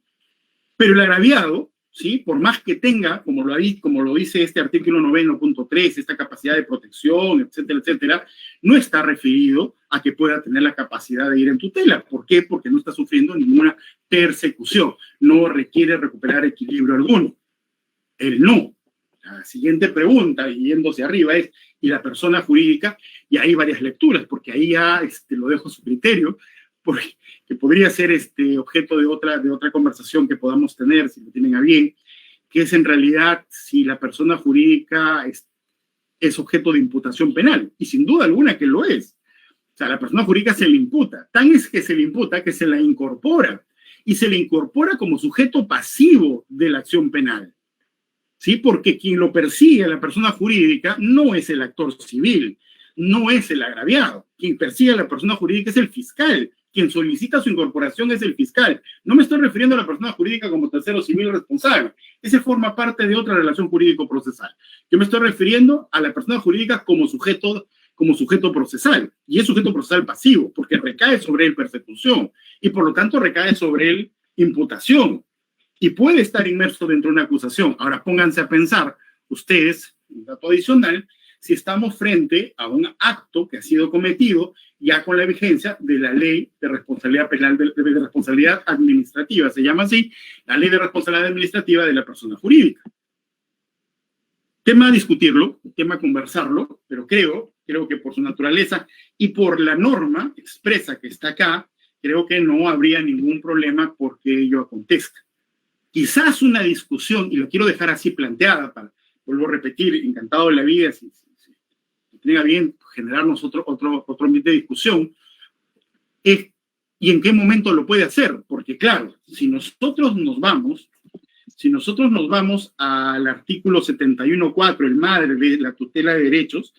Pero el agraviado, ¿sí? Por más que tenga, como lo dice este artículo 9.3, esta capacidad de protección, etcétera, etcétera, no está referido a que pueda tener la capacidad de ir en tutela. ¿Por qué? Porque no está sufriendo ninguna persecución, no requiere recuperar equilibrio alguno. Él no. La siguiente pregunta, yéndose arriba, es: ¿y la persona jurídica? Y hay varias lecturas, porque ahí ya lo dejo a su criterio, que podría ser objeto de otra conversación que podamos tener, si lo tienen a bien, que es en realidad si la persona jurídica es objeto de imputación penal, y sin duda alguna que lo es. O sea, la persona jurídica se le imputa, tan es que se le imputa que se la incorpora, y se le incorpora como sujeto pasivo de la acción penal, ¿sí? Porque quien lo persigue a la persona jurídica no es el actor civil, no es el agraviado. Quien persigue a la persona jurídica es el fiscal. Quien solicita su incorporación es el fiscal. No me estoy refiriendo a la persona jurídica como tercero civil responsable. Ese forma parte de otra relación jurídico-procesal. Yo me estoy refiriendo a la persona jurídica como sujeto procesal. Y es sujeto procesal pasivo, porque recae sobre él persecución y por lo tanto recae sobre él imputación. Y puede estar inmerso dentro de una acusación. Ahora pónganse a pensar, ustedes, un dato adicional, si estamos frente a un acto que ha sido cometido ya con la vigencia de la ley de responsabilidad penal, de responsabilidad administrativa, se llama así, la ley de responsabilidad administrativa de la persona jurídica. Tema a discutirlo, tema a conversarlo, pero creo que por su naturaleza y por la norma expresa que está acá, creo que no habría ningún problema porque ello acontezca. Quizás una discusión, y lo quiero dejar así planteada, vuelvo a repetir, encantado de la vida, si tenga bien generarnos otro ambiente de discusión, es y en qué momento lo puede hacer, porque claro, si nosotros nos vamos al artículo 71.4, el madre de la tutela de derechos,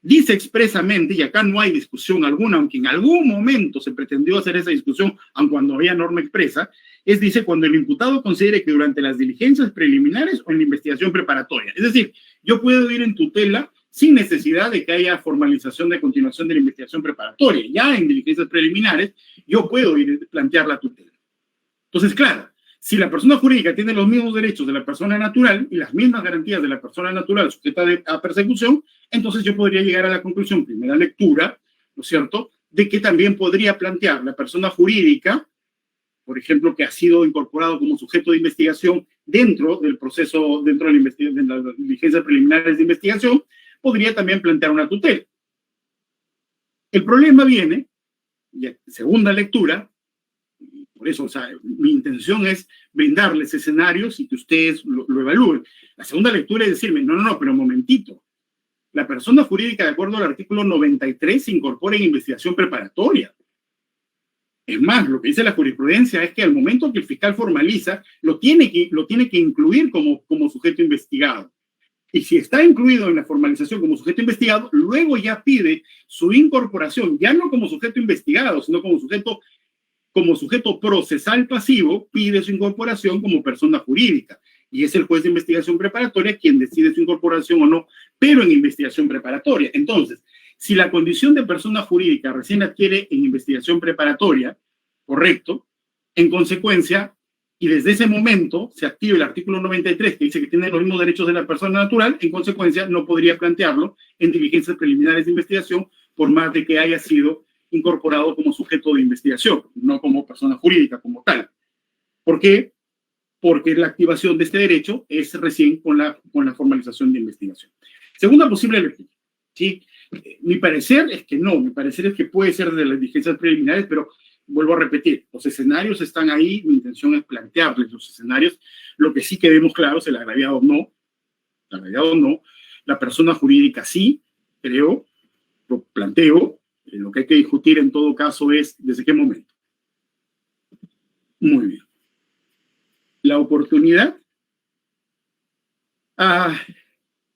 dice expresamente, y acá no hay discusión alguna, aunque en algún momento se pretendió hacer esa discusión, aun cuando había norma expresa, dice cuando el imputado considere que durante las diligencias preliminares o en la investigación preparatoria. Es decir, yo puedo ir en tutela sin necesidad de que haya formalización de continuación de la investigación preparatoria. Ya en diligencias preliminares, yo puedo ir a plantear la tutela. Entonces, claro, si la persona jurídica tiene los mismos derechos de la persona natural y las mismas garantías de la persona natural sujeta a persecución, entonces yo podría llegar a la conclusión, primera lectura, ¿no es cierto?, de que también podría plantear la persona jurídica, por ejemplo, que ha sido incorporado como sujeto de investigación dentro del proceso, dentro de las diligencias preliminares de investigación, podría también plantear una tutela. El problema viene, segunda lectura, por eso, o sea, mi intención es brindarles escenarios y que ustedes lo evalúen. La segunda lectura es decirme, no, pero un momentito. La persona jurídica, de acuerdo al artículo 93, se incorpora en investigación preparatoria. Es más, lo que dice la jurisprudencia es que al momento que el fiscal formaliza, lo tiene que incluir como sujeto investigado. Y si está incluido en la formalización como sujeto investigado, luego ya pide su incorporación, ya no como sujeto investigado, sino como sujeto procesal pasivo, pide su incorporación como persona jurídica. Y es el juez de investigación preparatoria quien decide su incorporación o no, pero en investigación preparatoria. Entonces, si la condición de persona jurídica recién adquiere en investigación preparatoria, correcto, en consecuencia, y desde ese momento se activa el artículo 93, que dice que tiene los mismos derechos de la persona natural, en consecuencia no podría plantearlo en diligencias preliminares de investigación, por más de que haya sido incorporado como sujeto de investigación, no como persona jurídica como tal. ¿Por qué? Porque la activación de este derecho es recién con la formalización de investigación. Segunda posible lectura, ¿sí? Mi parecer es que no, mi parecer es que puede ser de las diligencias preliminares, pero vuelvo a repetir, los escenarios están ahí, mi intención es plantearles los escenarios, lo que sí que vemos claro es el agraviado no, la persona jurídica sí, creo, lo planteo, lo que hay que discutir en todo caso es desde qué momento. Muy bien. La oportunidad,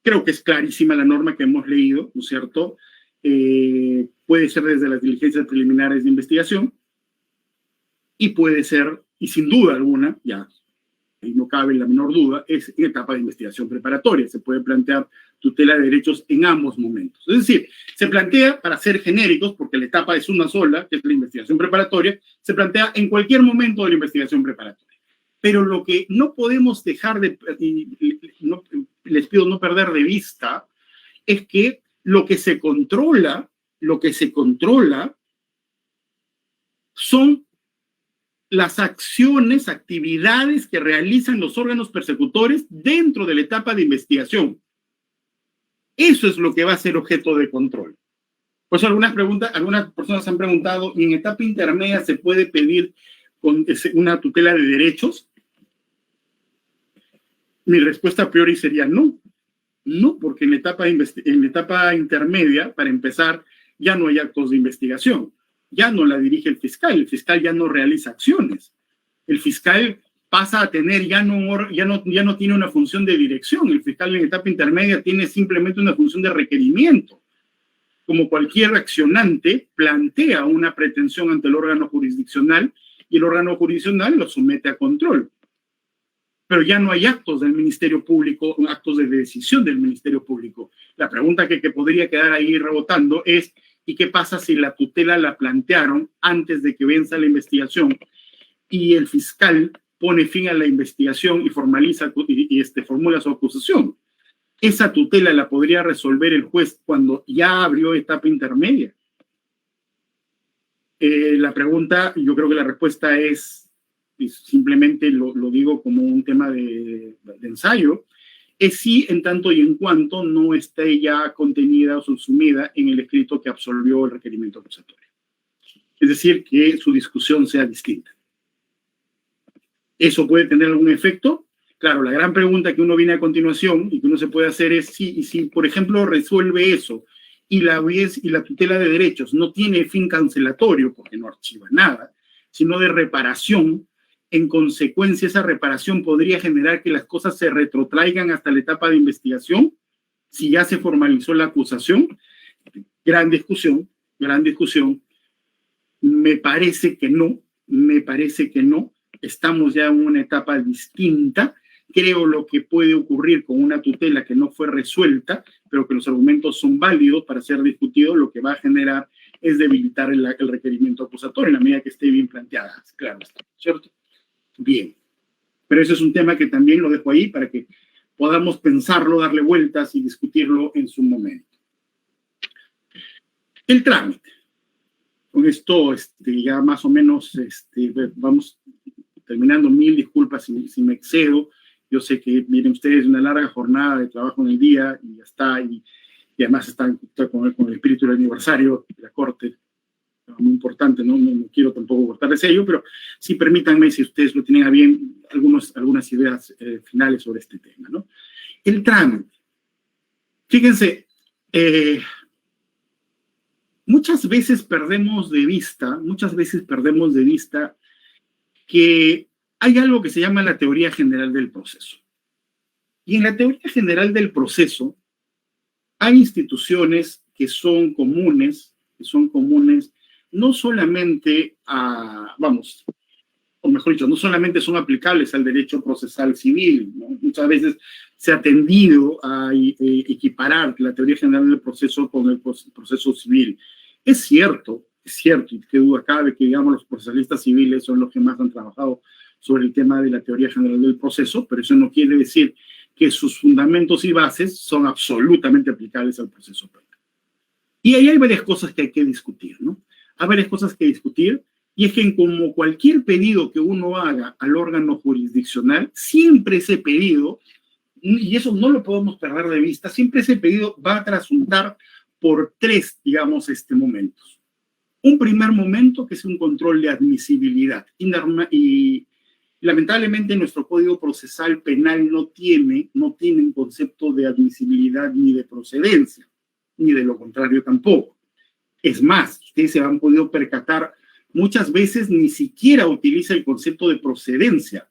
creo que es clarísima la norma que hemos leído, ¿no es cierto? Puede ser desde las diligencias preliminares de investigación y puede ser, y sin duda alguna, ya ahí no cabe la menor duda, es en etapa de investigación preparatoria. Se puede plantear tutela de derechos en ambos momentos. Es decir, se plantea, para ser genéricos, porque la etapa es una sola, que es la investigación preparatoria, se plantea en cualquier momento de la investigación preparatoria. Pero lo que no podemos dejar de, les pido no perder de vista, es que lo que se controla son las acciones, actividades que realizan los órganos persecutores dentro de la etapa de investigación. Eso es lo que va a ser objeto de control. Pues algunas personas han preguntado, ¿y en etapa intermedia se puede pedir una tutela de derechos? Mi respuesta a priori sería no. No, porque en etapa intermedia, para empezar, ya no hay actos de investigación. Ya no la dirige el fiscal ya no realiza acciones. El fiscal pasa a tener, ya no tiene una función de dirección. El fiscal en etapa intermedia tiene simplemente una función de requerimiento. Como cualquier accionante, plantea una pretensión ante el órgano jurisdiccional y el órgano jurisdiccional lo somete a control. Pero ya no hay actos del Ministerio Público, actos de decisión del Ministerio Público. La pregunta que podría quedar ahí rebotando es, ¿y qué pasa si la tutela la plantearon antes de que venza la investigación y el fiscal pone fin a la investigación y formula su acusación? Esa tutela la podría resolver el juez cuando ya abrió etapa intermedia. La pregunta, yo creo que la respuesta es, y simplemente lo digo como un tema de ensayo, es sí en tanto y en cuanto no esté ya contenida o subsumida en el escrito que absolvió el requerimiento acusatorio. Es decir, que su discusión sea distinta. ¿Eso puede tener algún efecto? Claro, la gran pregunta que uno viene a continuación y que uno se puede hacer es si por ejemplo, resuelve eso y la tutela de derechos no tiene fin cancelatorio, porque no archiva nada, sino de reparación. En consecuencia, esa reparación podría generar que las cosas se retrotraigan hasta la etapa de investigación, si ya se formalizó la acusación. Gran discusión. Me parece que no. Estamos ya en una etapa distinta. Creo lo que puede ocurrir con una tutela que no fue resuelta, pero que los argumentos son válidos para ser discutidos, lo que va a generar es debilitar el requerimiento acusatorio en la medida que esté bien planteada. Claro, ¿cierto? Bien, pero eso es un tema que también lo dejo ahí para que podamos pensarlo, darle vueltas y discutirlo en su momento. El trámite. Con esto ya más o menos vamos terminando. Mil disculpas si me excedo. Yo sé que miren ustedes una larga jornada de trabajo en el día y ya está, y además está con el espíritu del aniversario de la Corte. Muy importante, no quiero tampoco cortar el sello, pero sí permítanme, si ustedes lo tienen a bien, algunas ideas finales sobre este tema, ¿no? El trámite. Fíjense, muchas veces perdemos de vista que hay algo que se llama la teoría general del proceso. Y en la teoría general del proceso hay instituciones que son comunes no solamente no solamente son aplicables al derecho procesal civil, ¿no? Muchas veces se ha tendido a equiparar la teoría general del proceso con el proceso civil. Es cierto, y qué duda cabe que, digamos, los procesalistas civiles son los que más han trabajado sobre el tema de la teoría general del proceso, pero eso no quiere decir que sus fundamentos y bases son absolutamente aplicables al proceso penal. Y ahí hay varias cosas que hay que discutir, ¿no? Hay varias cosas que discutir, y es que como cualquier pedido que uno haga al órgano jurisdiccional, siempre ese pedido, y eso no lo podemos perder de vista, siempre ese pedido va a trasuntar por tres, digamos, momentos. Un primer momento que es un control de admisibilidad, y lamentablemente nuestro Código Procesal Penal no tiene un concepto de admisibilidad ni de procedencia, ni de lo contrario tampoco. Es más, ustedes se han podido percatar, muchas veces ni siquiera utiliza el concepto de procedencia.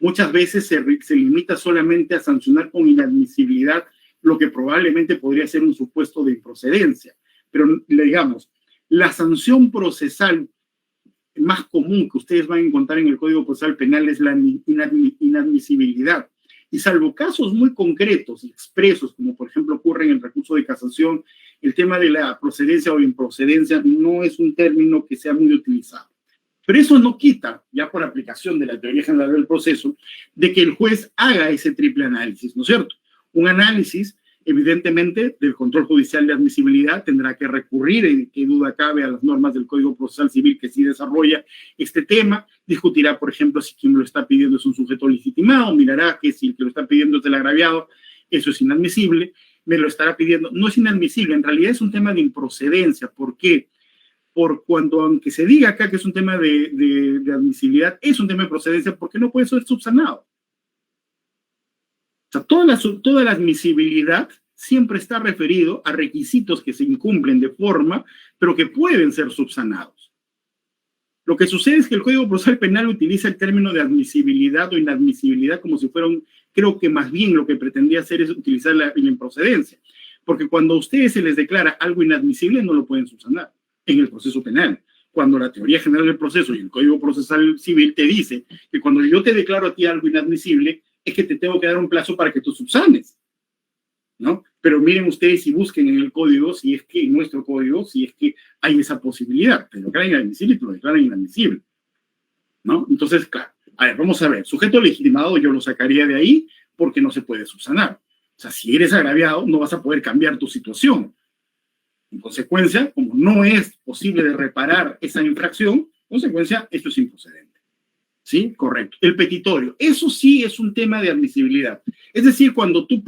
Muchas veces se limita solamente a sancionar con inadmisibilidad lo que probablemente podría ser un supuesto de improcedencia. Pero, digamos, la sanción procesal más común que ustedes van a encontrar en el Código Procesal Penal es la inadmisibilidad. Y salvo casos muy concretos y expresos, como por ejemplo ocurre en el recurso de casación, el tema de la procedencia o improcedencia no es un término que sea muy utilizado. Pero eso no quita, ya por aplicación de la teoría general del proceso, de que el juez haga ese triple análisis, ¿no es cierto? Un análisis, evidentemente, del control judicial de admisibilidad, tendrá que recurrir, en qué duda cabe, a las normas del Código Procesal Civil que sí desarrolla este tema, discutirá, por ejemplo, si quien lo está pidiendo es un sujeto legitimado, mirará que si el que lo está pidiendo es el agraviado, eso es inadmisible, me lo estará pidiendo. No es inadmisible, en realidad es un tema de improcedencia. ¿Por qué? Por cuando, aunque se diga acá que es un tema de admisibilidad, es un tema de procedencia porque no puede ser subsanado. O sea, toda la admisibilidad siempre está referido a requisitos que se incumplen de forma, pero que pueden ser subsanados. Lo que sucede es que el Código Procesal Penal utiliza el término de admisibilidad o inadmisibilidad como si fuera creo que más bien lo que pretendía hacer es utilizar la improcedencia. Porque cuando a ustedes se les declara algo inadmisible, no lo pueden subsanar en el proceso penal. Cuando la teoría general del proceso y el Código Procesal Civil te dice que cuando yo te declaro a ti algo inadmisible, es que te tengo que dar un plazo para que tú subsanes, ¿no? Pero miren ustedes y busquen en el código, si es que en nuestro código, si es que hay esa posibilidad. Te lo declaran inadmisible y te lo declaran inadmisible, ¿no? Entonces, claro, a ver, vamos a ver. Sujeto legitimado yo lo sacaría de ahí porque no se puede subsanar. O sea, si eres agraviado, no vas a poder cambiar tu situación. En consecuencia, como no es posible de reparar esa infracción, en consecuencia, esto es improcedente. ¿Sí? Correcto. El petitorio. Eso sí es un tema de admisibilidad. Es decir, cuando tú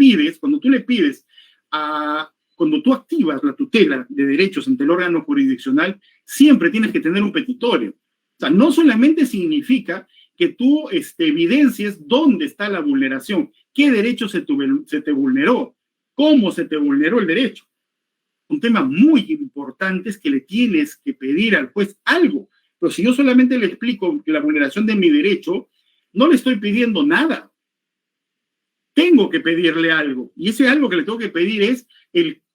activas la tutela de derechos ante el órgano jurisdiccional, siempre tienes que tener un petitorio. O sea, no solamente significa que tú evidencies dónde está la vulneración, qué derecho se te vulneró, cómo se te vulneró el derecho. Un tema muy importante es que le tienes que pedir al juez algo. Pero si yo solamente le explico la vulneración de mi derecho, no le estoy pidiendo nada. Tengo que pedirle algo. Y ese algo que le tengo que pedir es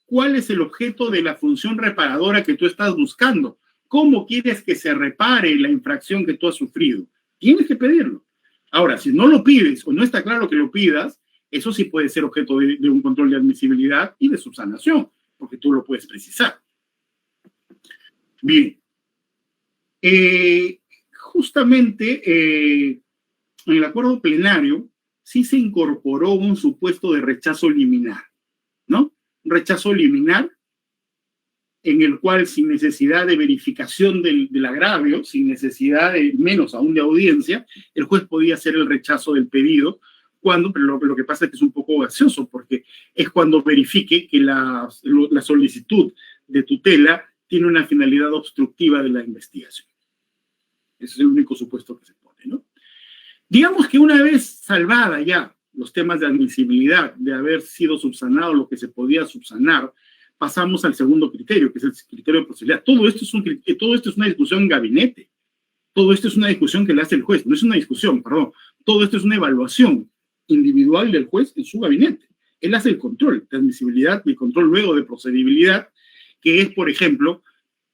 cuál es el objeto de la función reparadora que tú estás buscando. ¿Cómo quieres que se repare la infracción que tú has sufrido? Tienes que pedirlo. Ahora, si no lo pides o no está claro que lo pidas, eso sí puede ser objeto de un control de admisibilidad y de subsanación, porque tú lo puedes precisar. Bien. Justamente en el acuerdo plenario sí se incorporó un supuesto de rechazo liminar, ¿no? Un rechazo liminar en el cual sin necesidad de verificación del agravio, sin necesidad de menos aún de audiencia, el juez podía hacer el rechazo del pedido pero lo que pasa es que es un poco gaseoso porque es cuando verifique que la solicitud de tutela tiene una finalidad obstructiva de la investigación. Ese es el único supuesto que se pone, ¿no? Digamos que una vez salvada ya los temas de admisibilidad, de haber sido subsanado lo que se podía subsanar, pasamos al segundo criterio, que es el criterio de posibilidad. Todo esto es una discusión en gabinete. Todo esto es una discusión que le hace el juez. No es una discusión, perdón. Todo esto es una evaluación individual del juez en su gabinete. Él hace el control de admisibilidad y el control luego de procedibilidad, que es, por ejemplo,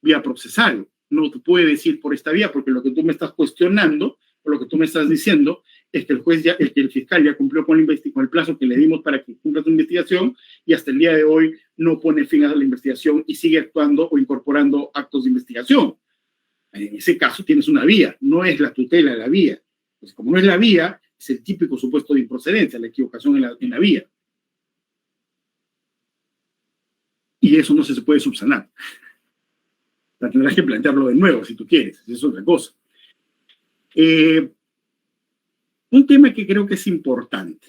vía procesal. No te puede decir por esta vía, porque lo que tú me estás cuestionando, o lo que tú me estás diciendo, es que el fiscal ya cumplió con el plazo que le dimos para que cumpla tu investigación y hasta el día de hoy no pone fin a la investigación y sigue actuando o incorporando actos de investigación. En ese caso tienes una vía, no es la tutela la vía. Pues como no es la vía, es el típico supuesto de improcedencia, la equivocación en la vía. Y eso no se puede subsanar. La tendrás que plantearlo de nuevo si tú quieres, es otra cosa. Un tema que creo que es importante,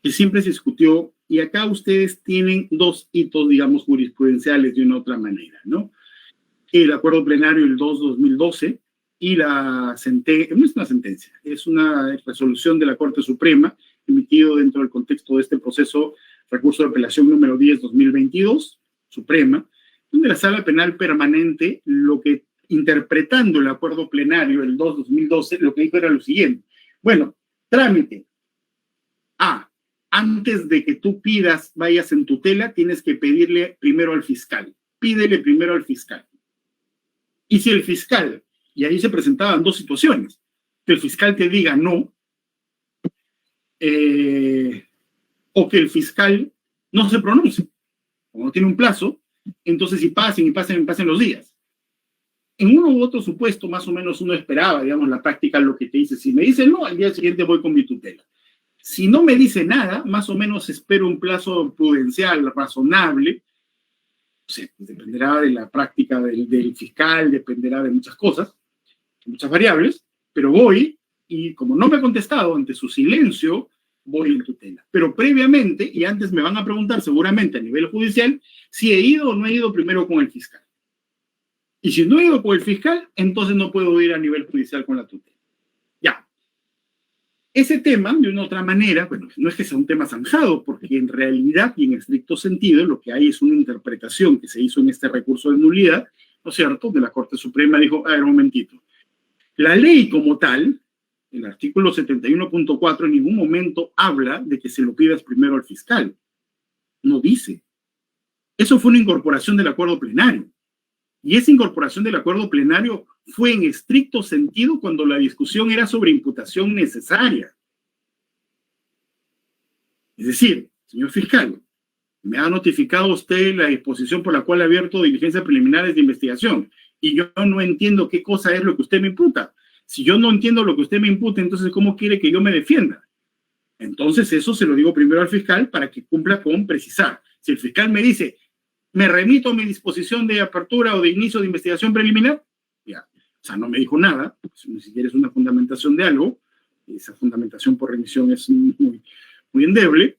que siempre se discutió, y acá ustedes tienen dos hitos, digamos, jurisprudenciales de una u otra manera, ¿no? El acuerdo plenario del 2012 y la sentencia, no es una sentencia, es una resolución de la Corte Suprema emitido dentro del contexto de este proceso, recurso de apelación número 10/2022, Suprema, donde la Sala Penal Permanente, interpretando el acuerdo plenario del 2012, lo que dijo era lo siguiente. Bueno, trámite. Antes de que tú vayas en tutela, tienes que pedirle primero al fiscal. Pídele primero al fiscal. Y si el fiscal, y ahí se presentaban dos situaciones, que el fiscal te diga no, o que el fiscal no se pronuncie, como no tiene un plazo, entonces si pasen los días. En uno u otro supuesto, más o menos uno esperaba, digamos, la práctica lo que te dice. Si me dice no, al día siguiente voy con mi tutela. Si no me dice nada, más o menos espero un plazo prudencial, razonable. O sea, dependerá de la práctica del fiscal, dependerá de muchas cosas, muchas variables, pero voy y como no me ha contestado ante su silencio, voy en tutela. Pero previamente, y antes me van a preguntar seguramente a nivel judicial, si he ido o no he ido primero con el fiscal. Y si no he ido con el fiscal, entonces no puedo ir a nivel judicial con la tutela. Ya. Ese tema, de una u otra manera, bueno, no es que sea un tema zanjado, porque en realidad y en estricto sentido lo que hay es una interpretación que se hizo en este recurso de nulidad, ¿no es cierto?, de la Corte Suprema. Dijo, a ver, un momentito, la ley como tal, el artículo 71.4 en ningún momento habla de que se lo pidas primero al fiscal. No dice. Eso fue una incorporación del acuerdo plenario. Y esa incorporación del acuerdo plenario fue en estricto sentido cuando la discusión era sobre imputación necesaria. Es decir, señor fiscal, me ha notificado usted la disposición por la cual ha abierto diligencias preliminares de investigación y yo no entiendo qué cosa es lo que usted me imputa. Si yo no entiendo lo que usted me imputa, entonces ¿cómo quiere que yo me defienda? Entonces eso se lo digo primero al fiscal para que cumpla con precisar. Si el fiscal me dice, me remito a mi disposición de apertura o de inicio de investigación preliminar, ya, o sea, no me dijo nada, pues, ni siquiera es una fundamentación de algo, esa fundamentación por remisión es muy endeble,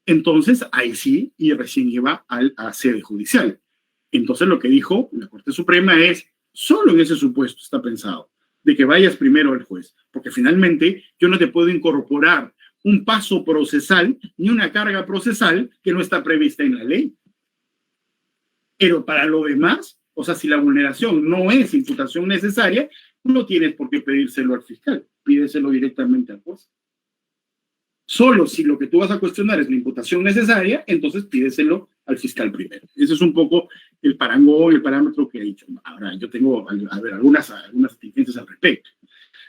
entonces ahí sí, y recién iba a sede judicial. Entonces lo que dijo la Corte Suprema es, solo en ese supuesto está pensado, de que vayas primero al juez, porque finalmente yo no te puedo incorporar un paso procesal ni una carga procesal que no está prevista en la ley. Pero para lo demás, o sea, si la vulneración no es imputación necesaria, no tienes por qué pedírselo al fiscal, pídeselo directamente al juez. Solo si lo que tú vas a cuestionar es la imputación necesaria, entonces pídeselo al fiscal primero. Ese es un poco el parangón, el parámetro que he dicho. Ahora, yo tengo, a ver, algunas diferencias al respecto.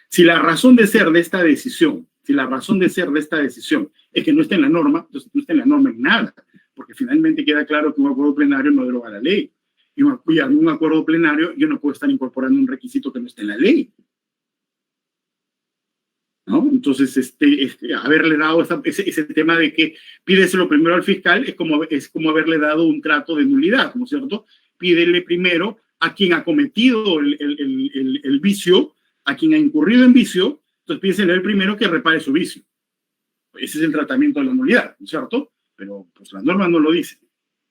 Si la razón de ser de esta decisión, es que no está en la norma, entonces no está en la norma en nada, porque finalmente queda claro que un acuerdo plenario no deroga la ley. Y en un acuerdo plenario yo no puedo estar incorporando un requisito que no esté en la ley, ¿no? Entonces, haberle dado ese tema de que pídeselo primero al fiscal es como haberle dado un trato de nulidad, ¿no es cierto? Pídele primero a quien ha cometido el vicio, a quien ha incurrido en vicio, entonces pídeselo el primero que repare su vicio. Ese es el tratamiento de la nulidad, ¿no es cierto? Pero pues la norma no lo dice.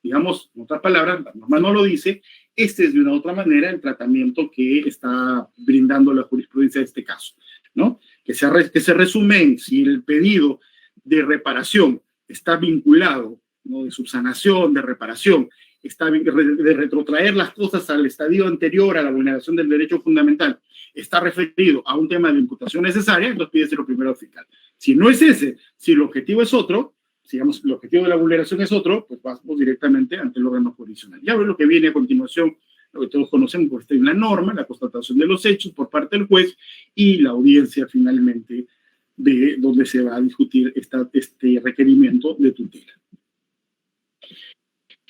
Digamos, en otras palabras, la norma no lo dice. Este es de una u otra manera el tratamiento que está brindando la jurisprudencia de este caso, ¿no? Que se resume en si el pedido de reparación está vinculado, ¿no?, de subsanación, de reparación, de retrotraer las cosas al estadio anterior a la vulneración del derecho fundamental, está referido a un tema de imputación necesaria, entonces pídeselo primero al fiscal. Si no es ese, si el objetivo es otro, digamos, el objetivo de la vulneración es otro, pues vamos directamente ante el órgano jurisdiccional. Ya ves lo que viene a continuación, lo que todos conocemos, porque está en la norma, la constatación de los hechos por parte del juez y la audiencia finalmente de donde se va a discutir este requerimiento de tutela.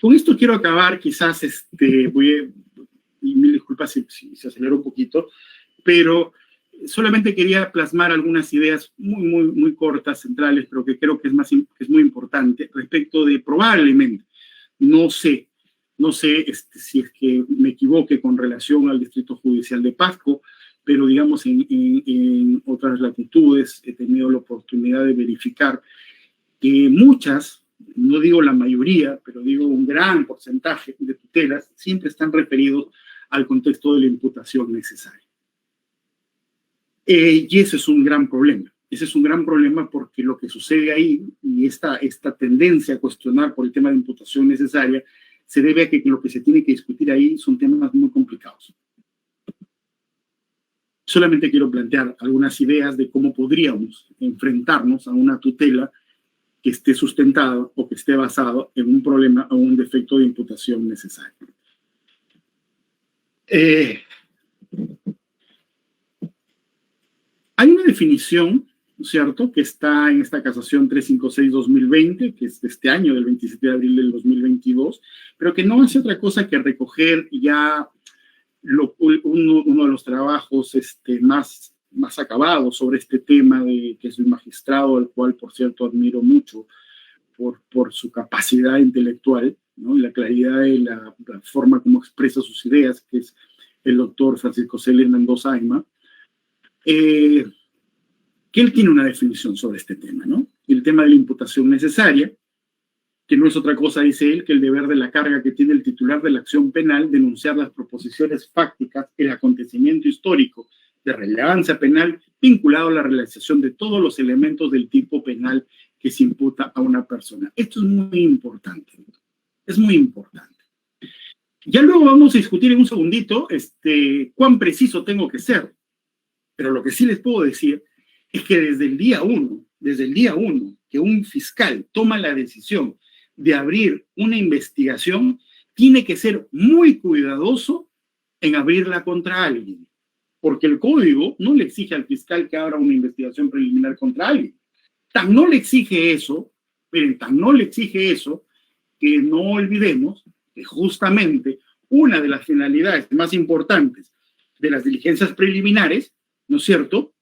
Con esto quiero acabar, quizás y mil disculpas si se acelera un poquito, pero solamente quería plasmar algunas ideas muy cortas, centrales, pero que creo que es muy importante respecto de probablemente, no sé si es que me equivoque con relación al Distrito Judicial de Pasco, pero digamos en otras latitudes he tenido la oportunidad de verificar que muchas, no digo la mayoría, pero digo un gran porcentaje de tutelas siempre están referidos al contexto de la imputación necesaria. Y ese es un gran problema. Ese es un gran problema porque lo que sucede ahí y esta tendencia a cuestionar por el tema de imputación necesaria se debe a que lo que se tiene que discutir ahí son temas muy complicados. Solamente quiero plantear algunas ideas de cómo podríamos enfrentarnos a una tutela que esté sustentada o que esté basada en un problema o un defecto de imputación necesario. Hay una definición, ¿no es cierto?, que está en esta casación 356-2020, que es de este año, del 27 de abril del 2022, pero que no hace otra cosa que recoger ya uno de los trabajos más acabados sobre este tema, que es el magistrado, al cual, por cierto, admiro mucho por su capacidad intelectual, ¿no?, y la claridad y la forma como expresa sus ideas, que es el doctor Francisco Celis Mendoza Ayma, que él tiene una definición sobre este tema, ¿no? el tema de la imputación necesaria, que no es otra cosa, dice él, que el deber de la carga que tiene el titular de la acción penal, denunciar las proposiciones fácticas, el acontecimiento histórico de relevancia penal vinculado a la realización de todos los elementos del tipo penal que se imputa a una persona. Esto es muy importante, es muy importante. Ya luego vamos a discutir en un segundito cuán preciso tengo que ser, pero lo que sí les puedo decir es que desde el día uno que un fiscal toma la decisión de abrir una investigación, tiene que ser muy cuidadoso en abrirla contra alguien, porque el código no le exige al fiscal que abra una investigación preliminar contra alguien. Tan no le exige eso, miren, tan no le exige eso, que no olvidemos que justamente una de las finalidades más importantes de las diligencias preliminares, ¿no es cierto?,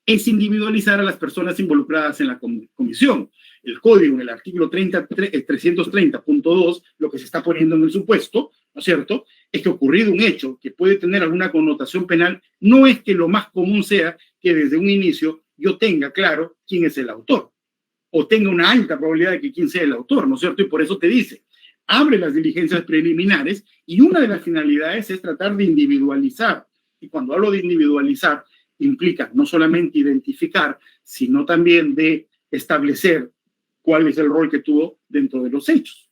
es individualizar a las personas involucradas en la comisión. El código, en el artículo 330.2, lo que se está poniendo en el supuesto, ¿no es cierto?, es que ocurrido un hecho que puede tener alguna connotación penal, no es que lo más común sea que desde un inicio yo tenga claro quién es el autor, o tenga una alta probabilidad de que quién sea el autor, ¿no es cierto? Y por eso te dice, abre las diligencias preliminares, y una de las finalidades es tratar de individualizar. Y cuando hablo de individualizar, implica no solamente identificar, sino también de establecer cuál es el rol que tuvo dentro de los hechos.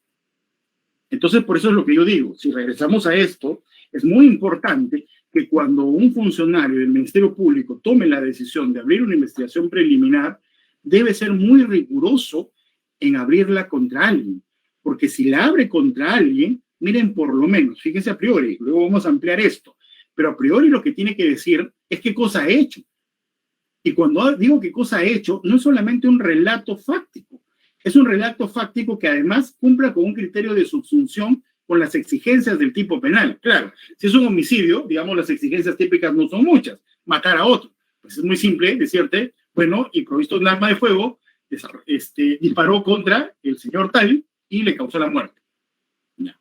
Entonces, por eso es lo que yo digo, si regresamos a esto, es muy importante que cuando un funcionario del Ministerio Público tome la decisión de abrir una investigación preliminar, debe ser muy riguroso en abrirla contra alguien, porque si la abre contra alguien, miren, por lo menos, fíjense a priori, luego vamos a ampliar esto, pero a priori lo que tiene que decir es qué cosa ha hecho. Y cuando digo qué cosa ha hecho, no es solamente un relato fáctico, es un relato fáctico que además cumpla con un criterio de subsunción con las exigencias del tipo penal. Claro, si es un homicidio, digamos, las exigencias típicas no son muchas. Matar a otro, pues es muy simple decirte, bueno, y provisto un arma de fuego, disparó contra el señor tal y le causó la muerte. Ya.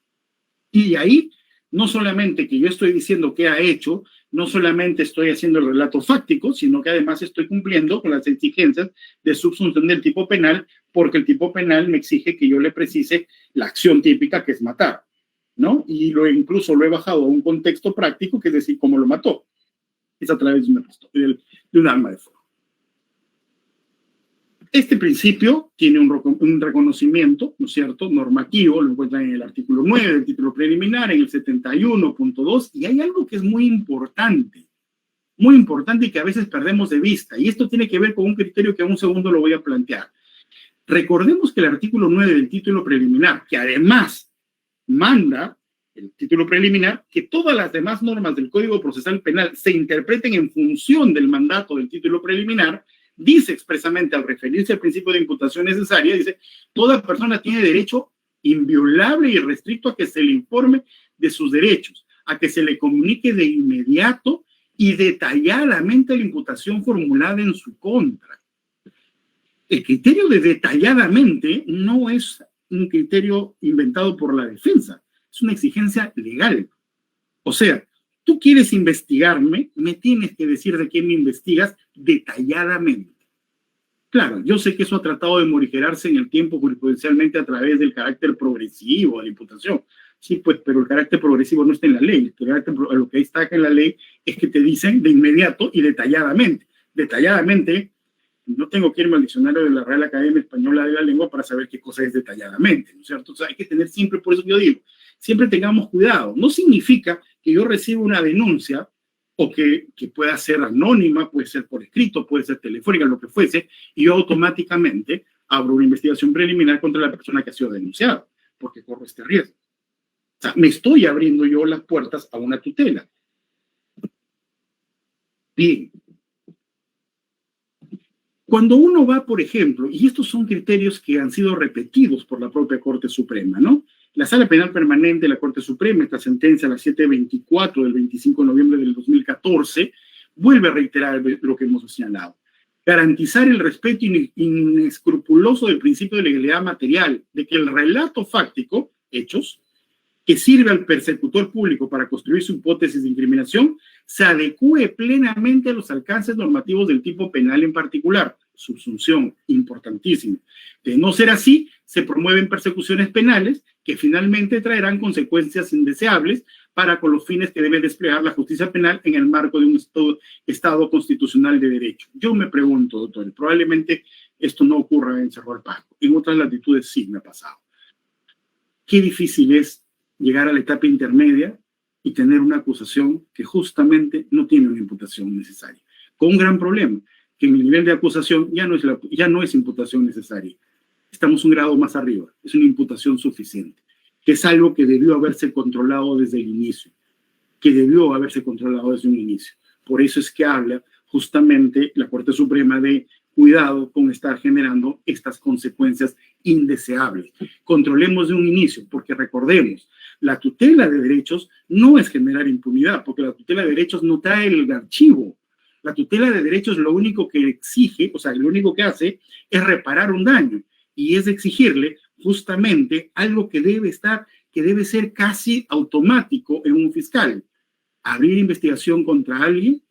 Y ahí, no solamente que yo estoy diciendo qué ha hecho, no solamente estoy haciendo el relato fáctico, sino que además estoy cumpliendo con las exigencias de subsunción del tipo penal, porque el tipo penal me exige que yo le precise la acción típica, que es matar, ¿no? Y incluso lo he bajado a un contexto práctico, que es decir, cómo lo mató. Es a través de un arma de fuego. Este principio tiene un reconocimiento, ¿no es cierto?, normativo, lo encuentran en el artículo 9 del título preliminar, en el 71.2, y hay algo que es muy importante y que a veces perdemos de vista, y esto tiene que ver con un criterio que en un segundo lo voy a plantear. Recordemos que el artículo 9 del título preliminar, que además manda el título preliminar, que todas las demás normas del Código Procesal Penal se interpreten en función del mandato del título preliminar, dice expresamente, al referirse al principio de imputación necesaria, dice, toda persona tiene derecho inviolable y restricto a que se le informe de sus derechos, a que se le comunique de inmediato y detalladamente la imputación formulada en su contra. El criterio de detalladamente no es un criterio inventado por la defensa, es una exigencia legal. O sea, tú quieres investigarme, me tienes que decir de qué me investigas detalladamente. Claro, yo sé que eso ha tratado de morigerarse en el tiempo jurisprudencialmente a través del carácter progresivo de la imputación. Sí, pues, pero el carácter progresivo no está en la ley. Lo que está acá en la ley es que te dicen de inmediato y detalladamente. Detalladamente, no tengo que irme al diccionario de la Real Academia Española de la Lengua para saber qué cosa es detalladamente, ¿no es cierto? O sea, hay que tener siempre, por eso yo digo, siempre tengamos cuidado. No significa que yo reciba una denuncia o que pueda ser anónima, puede ser por escrito, puede ser telefónica, lo que fuese, y yo automáticamente abro una investigación preliminar contra la persona que ha sido denunciada, porque corro este riesgo. O sea, me estoy abriendo yo las puertas a una tutela. Bien. Cuando uno va, por ejemplo, y estos son criterios que han sido repetidos por la propia Corte Suprema, ¿no? La Sala Penal Permanente de la Corte Suprema, esta sentencia, la 724 del 25 de noviembre del 2014, vuelve a reiterar lo que hemos señalado. Garantizar el respeto inescrupuloso del principio de legalidad material, de que el relato fáctico, hechos, que sirve al persecutor público para construir su hipótesis de incriminación, se adecúe plenamente a los alcances normativos del tipo penal en particular. subsunción, importantísimo. De no ser así, se promueven persecuciones penales que finalmente traerán consecuencias indeseables para con los fines que debe desplegar la justicia penal en el marco de un Estado constitucional de derecho. Yo me pregunto, doctor, probablemente esto no ocurra en Cerro del Pasco. En otras latitudes sí me ha pasado. Qué difícil es llegar a la etapa intermedia y tener una acusación que justamente no tiene una imputación necesaria. Con un gran problema, que en el nivel de acusación ya no es imputación necesaria. Estamos un grado más arriba, es una imputación suficiente, que es algo que debió haberse controlado desde el inicio, Por eso es que habla justamente la Corte Suprema de cuidado con estar generando estas consecuencias indeseables. Controlemos de un inicio, porque recordemos, la tutela de derechos no es generar impunidad, porque la tutela de derechos no trae el archivo. La tutela de derechos lo único que exige, lo único que hace es reparar un daño y es exigirle justamente algo que debe ser casi automático en un fiscal. Abrir investigación contra alguien,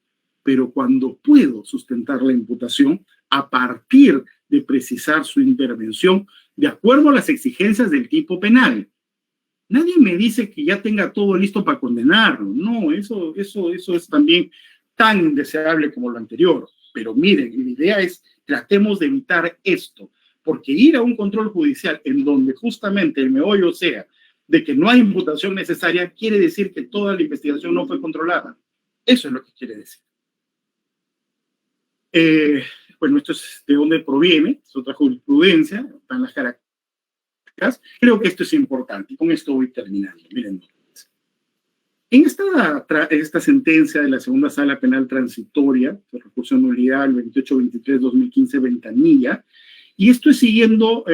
pero cuando puedo sustentar la imputación a partir de precisar su intervención de acuerdo a las exigencias del tipo penal. Nadie me dice que ya tenga todo listo para condenarlo. No, eso es también tan indeseable como lo anterior. Pero miren, la idea es tratemos de evitar esto, porque ir a un control judicial en donde justamente el meollo sea de que no hay imputación necesaria, quiere decir que toda la investigación no fue controlada. Eso es lo que quiere decir. Bueno, esto es de dónde proviene, es otra jurisprudencia, están las características. Creo que esto es importante y con esto voy terminando. Miren, en esta sentencia de la segunda sala penal transitoria, de recurso de nulidad el 28-23-2015 Ventanilla, y esto es siguiendo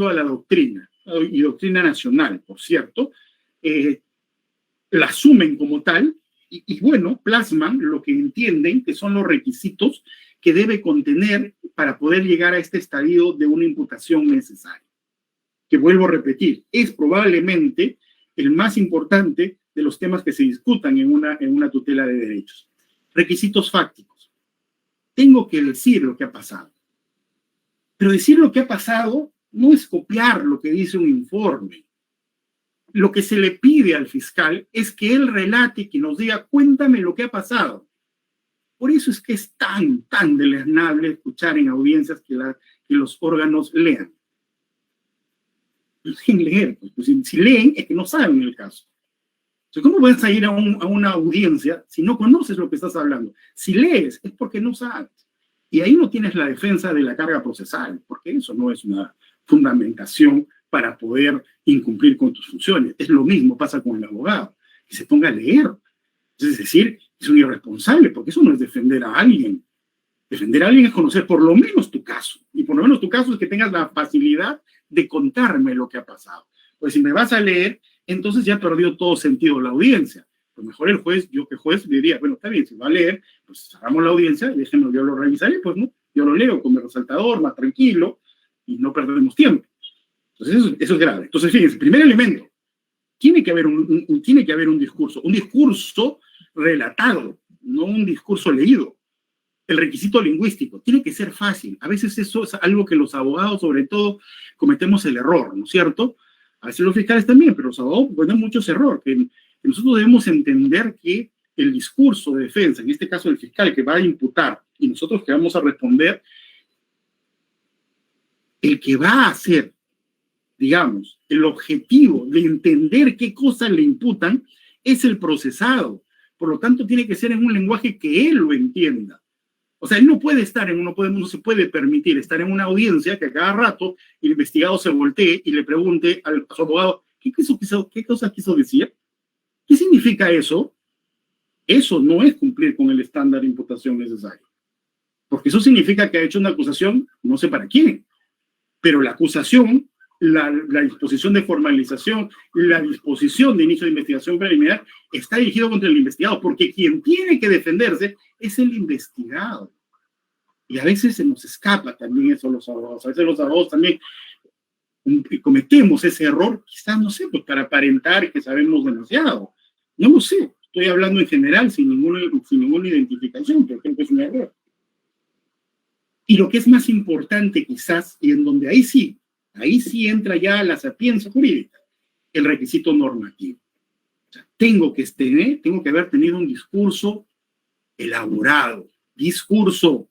a la doctrina, y doctrina nacional, por cierto, la asumen como tal, y bueno, plasman lo que entienden que son los requisitos que debe contener para poder llegar a este estadio de una imputación necesaria. Que vuelvo a repetir, es probablemente el más importante de los temas que se discutan en una tutela de derechos. Requisitos fácticos. Tengo que decir lo que ha pasado. Pero decir lo que ha pasado no es copiar lo que dice un informe. Lo que se le pide al fiscal es que él relate, que nos diga, cuéntame lo que ha pasado. Por eso es que es tan deleznable escuchar en audiencias que los órganos lean. Sin leer, pues si leen es que no saben el caso. Entonces, ¿cómo vas a ir a una audiencia si no conoces lo que estás hablando? Si lees es porque no sabes. Y ahí no tienes la defensa de la carga procesal, porque eso no es una fundamentación para poder incumplir con tus funciones. Es lo mismo pasa con el abogado, que se ponga a leer. Es decir, es un irresponsable, porque eso no es defender a alguien. Defender a alguien es conocer por lo menos tu caso. Y por lo menos tu caso es que tengas la facilidad de contarme lo que ha pasado. Pues si me vas a leer, entonces ya perdió todo sentido la audiencia. Pues mejor el juez, yo que juez, diría, bueno, está bien, si va a leer, pues cerramos la audiencia y déjenlo, yo lo revisaré, pues no, yo lo leo con mi resaltador, más tranquilo, y no perdemos tiempo. Entonces eso es grave. Entonces, fíjense, primer elemento, tiene que haber un discurso relatado, no un discurso leído. El requisito lingüístico tiene que ser fácil. A veces eso es algo que los abogados, sobre todo, cometemos el error, ¿no es cierto? A veces los fiscales también, pero los abogados cometen muchos errores. Que nosotros debemos entender que el discurso de defensa, en este caso el fiscal que va a imputar y nosotros que vamos a responder, el que va a hacer, digamos, el objetivo de entender qué cosas le imputan es el procesado. Por lo tanto, tiene que ser en un lenguaje que él lo entienda. O sea, él no puede estar no se puede permitir estar en una audiencia que a cada rato el investigado se voltee y le pregunte a su abogado, ¿qué cosa quiso decir? ¿Qué significa eso? Eso no es cumplir con el estándar de imputación necesario. Porque eso significa que ha hecho una acusación, no sé para quién, pero la acusación, la disposición de formalización, la disposición de inicio de investigación preliminar está dirigido contra el investigado, porque quien tiene que defenderse es el investigado. Y a veces se nos escapa también eso a los abogados. A veces los abogados también cometemos ese error, quizás, no sé, pues para aparentar que sabemos demasiado. No lo sé, estoy hablando en general sin ninguna identificación, pero creo que es un error. Y lo que es más importante quizás, y en donde ahí sí entra ya la sapiencia jurídica, el requisito normativo. O sea, tengo que haber tenido un discurso elaborado, discurso,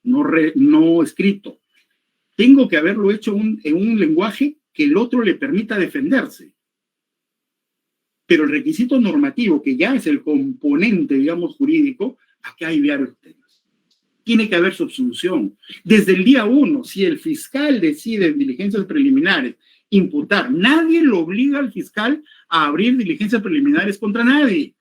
no escrito. Tengo que haberlo hecho en un lenguaje que el otro le permita defenderse. Pero el requisito normativo, que ya es el componente, digamos, jurídico, acá hay varios temas. Tiene que haber subsunción. Desde el día 1, si el fiscal decide en diligencias preliminares imputar, nadie lo obliga al fiscal a abrir diligencias preliminares contra nadie.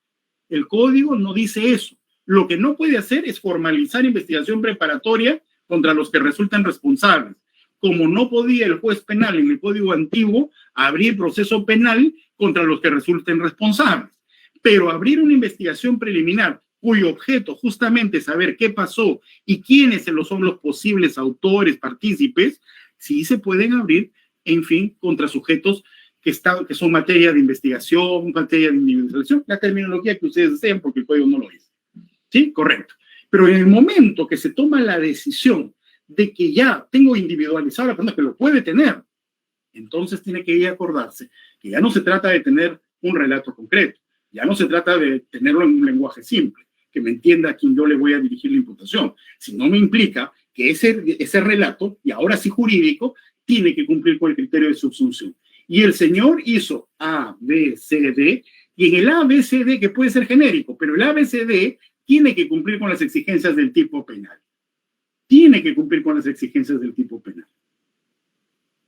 El código no dice eso. Lo que no puede hacer es formalizar investigación preparatoria contra los que resultan responsables. Como no podía el juez penal en el código antiguo abrir proceso penal contra los que resulten responsables. Pero abrir una investigación preliminar cuyo objeto justamente es saber qué pasó y quiénes son los posibles autores, partícipes, sí se pueden abrir, en fin, contra sujetos que son materia de investigación, materia de individualización, la terminología que ustedes desean porque el código no lo dice. ¿Sí? Correcto. Pero en el momento que se toma la decisión de que ya tengo individualizado a la persona que lo puede tener, entonces tiene que acordarse que ya no se trata de tener un relato concreto, ya no se trata de tenerlo en un lenguaje simple, que me entienda a quien yo le voy a dirigir la imputación, sino me implica que ese relato, y ahora sí jurídico, tiene que cumplir con el criterio de subsunción. Y el señor hizo A, B, C, D, y en el A, B, C, D, que puede ser genérico, pero el A, B, C, D tiene que cumplir con las exigencias del tipo penal. Tiene que cumplir con las exigencias del tipo penal.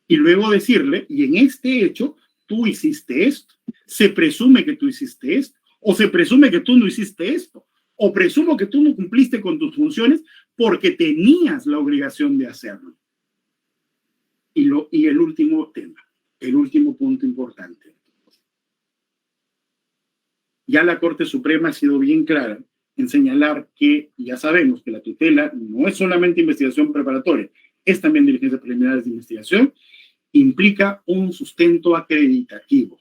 Y luego decirle, y en este hecho, tú hiciste esto, se presume que tú hiciste esto, o se presume que tú no hiciste esto, o presumo que tú no cumpliste con tus funciones porque tenías la obligación de hacerlo. Y el último tema, el último punto importante. Ya la Corte Suprema ha sido bien clara en señalar que ya sabemos que la tutela no es solamente investigación preparatoria, es también diligencias preliminares de investigación, implica un sustento acreditativo.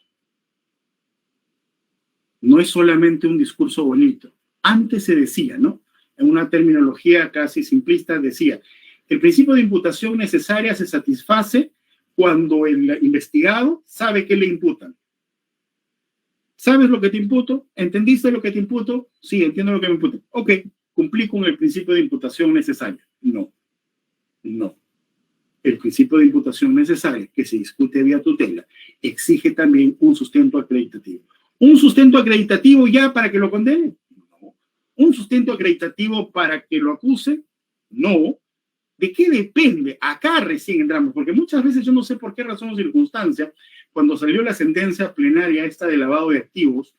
No es solamente un discurso bonito. Antes se decía, ¿no? En una terminología casi simplista decía, el principio de imputación necesaria se satisface cuando el investigado sabe qué le imputan. ¿Sabes lo que te imputo? ¿Entendiste lo que te imputo? Sí, entiendo lo que me imputan. Ok, cumplí con el principio de imputación necesaria. No. El principio de imputación necesaria, que se discute vía tutela, exige también un sustento acreditativo. ¿Un sustento acreditativo ya para que lo condene? No. ¿Un sustento acreditativo para que lo acuse? No. ¿De qué depende? Acá recién entramos, porque muchas veces yo no sé por qué razón o circunstancia, cuando salió la sentencia plenaria esta de lavado de activos,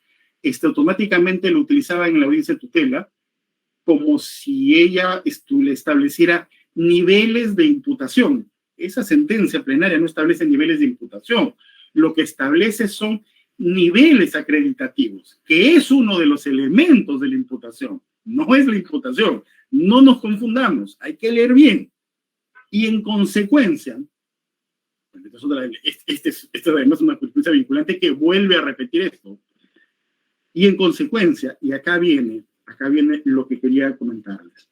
automáticamente lo utilizaban en la audiencia de tutela como si ella le estableciera niveles de imputación. Esa sentencia plenaria no establece niveles de imputación. Lo que establece son niveles acreditativos, que es uno de los elementos de la imputación. No es la imputación. No nos confundamos. Hay que leer bien. Y en consecuencia, esta es además una jurisprudencia vinculante que vuelve a repetir esto. Y en consecuencia, y acá viene lo que quería comentarles.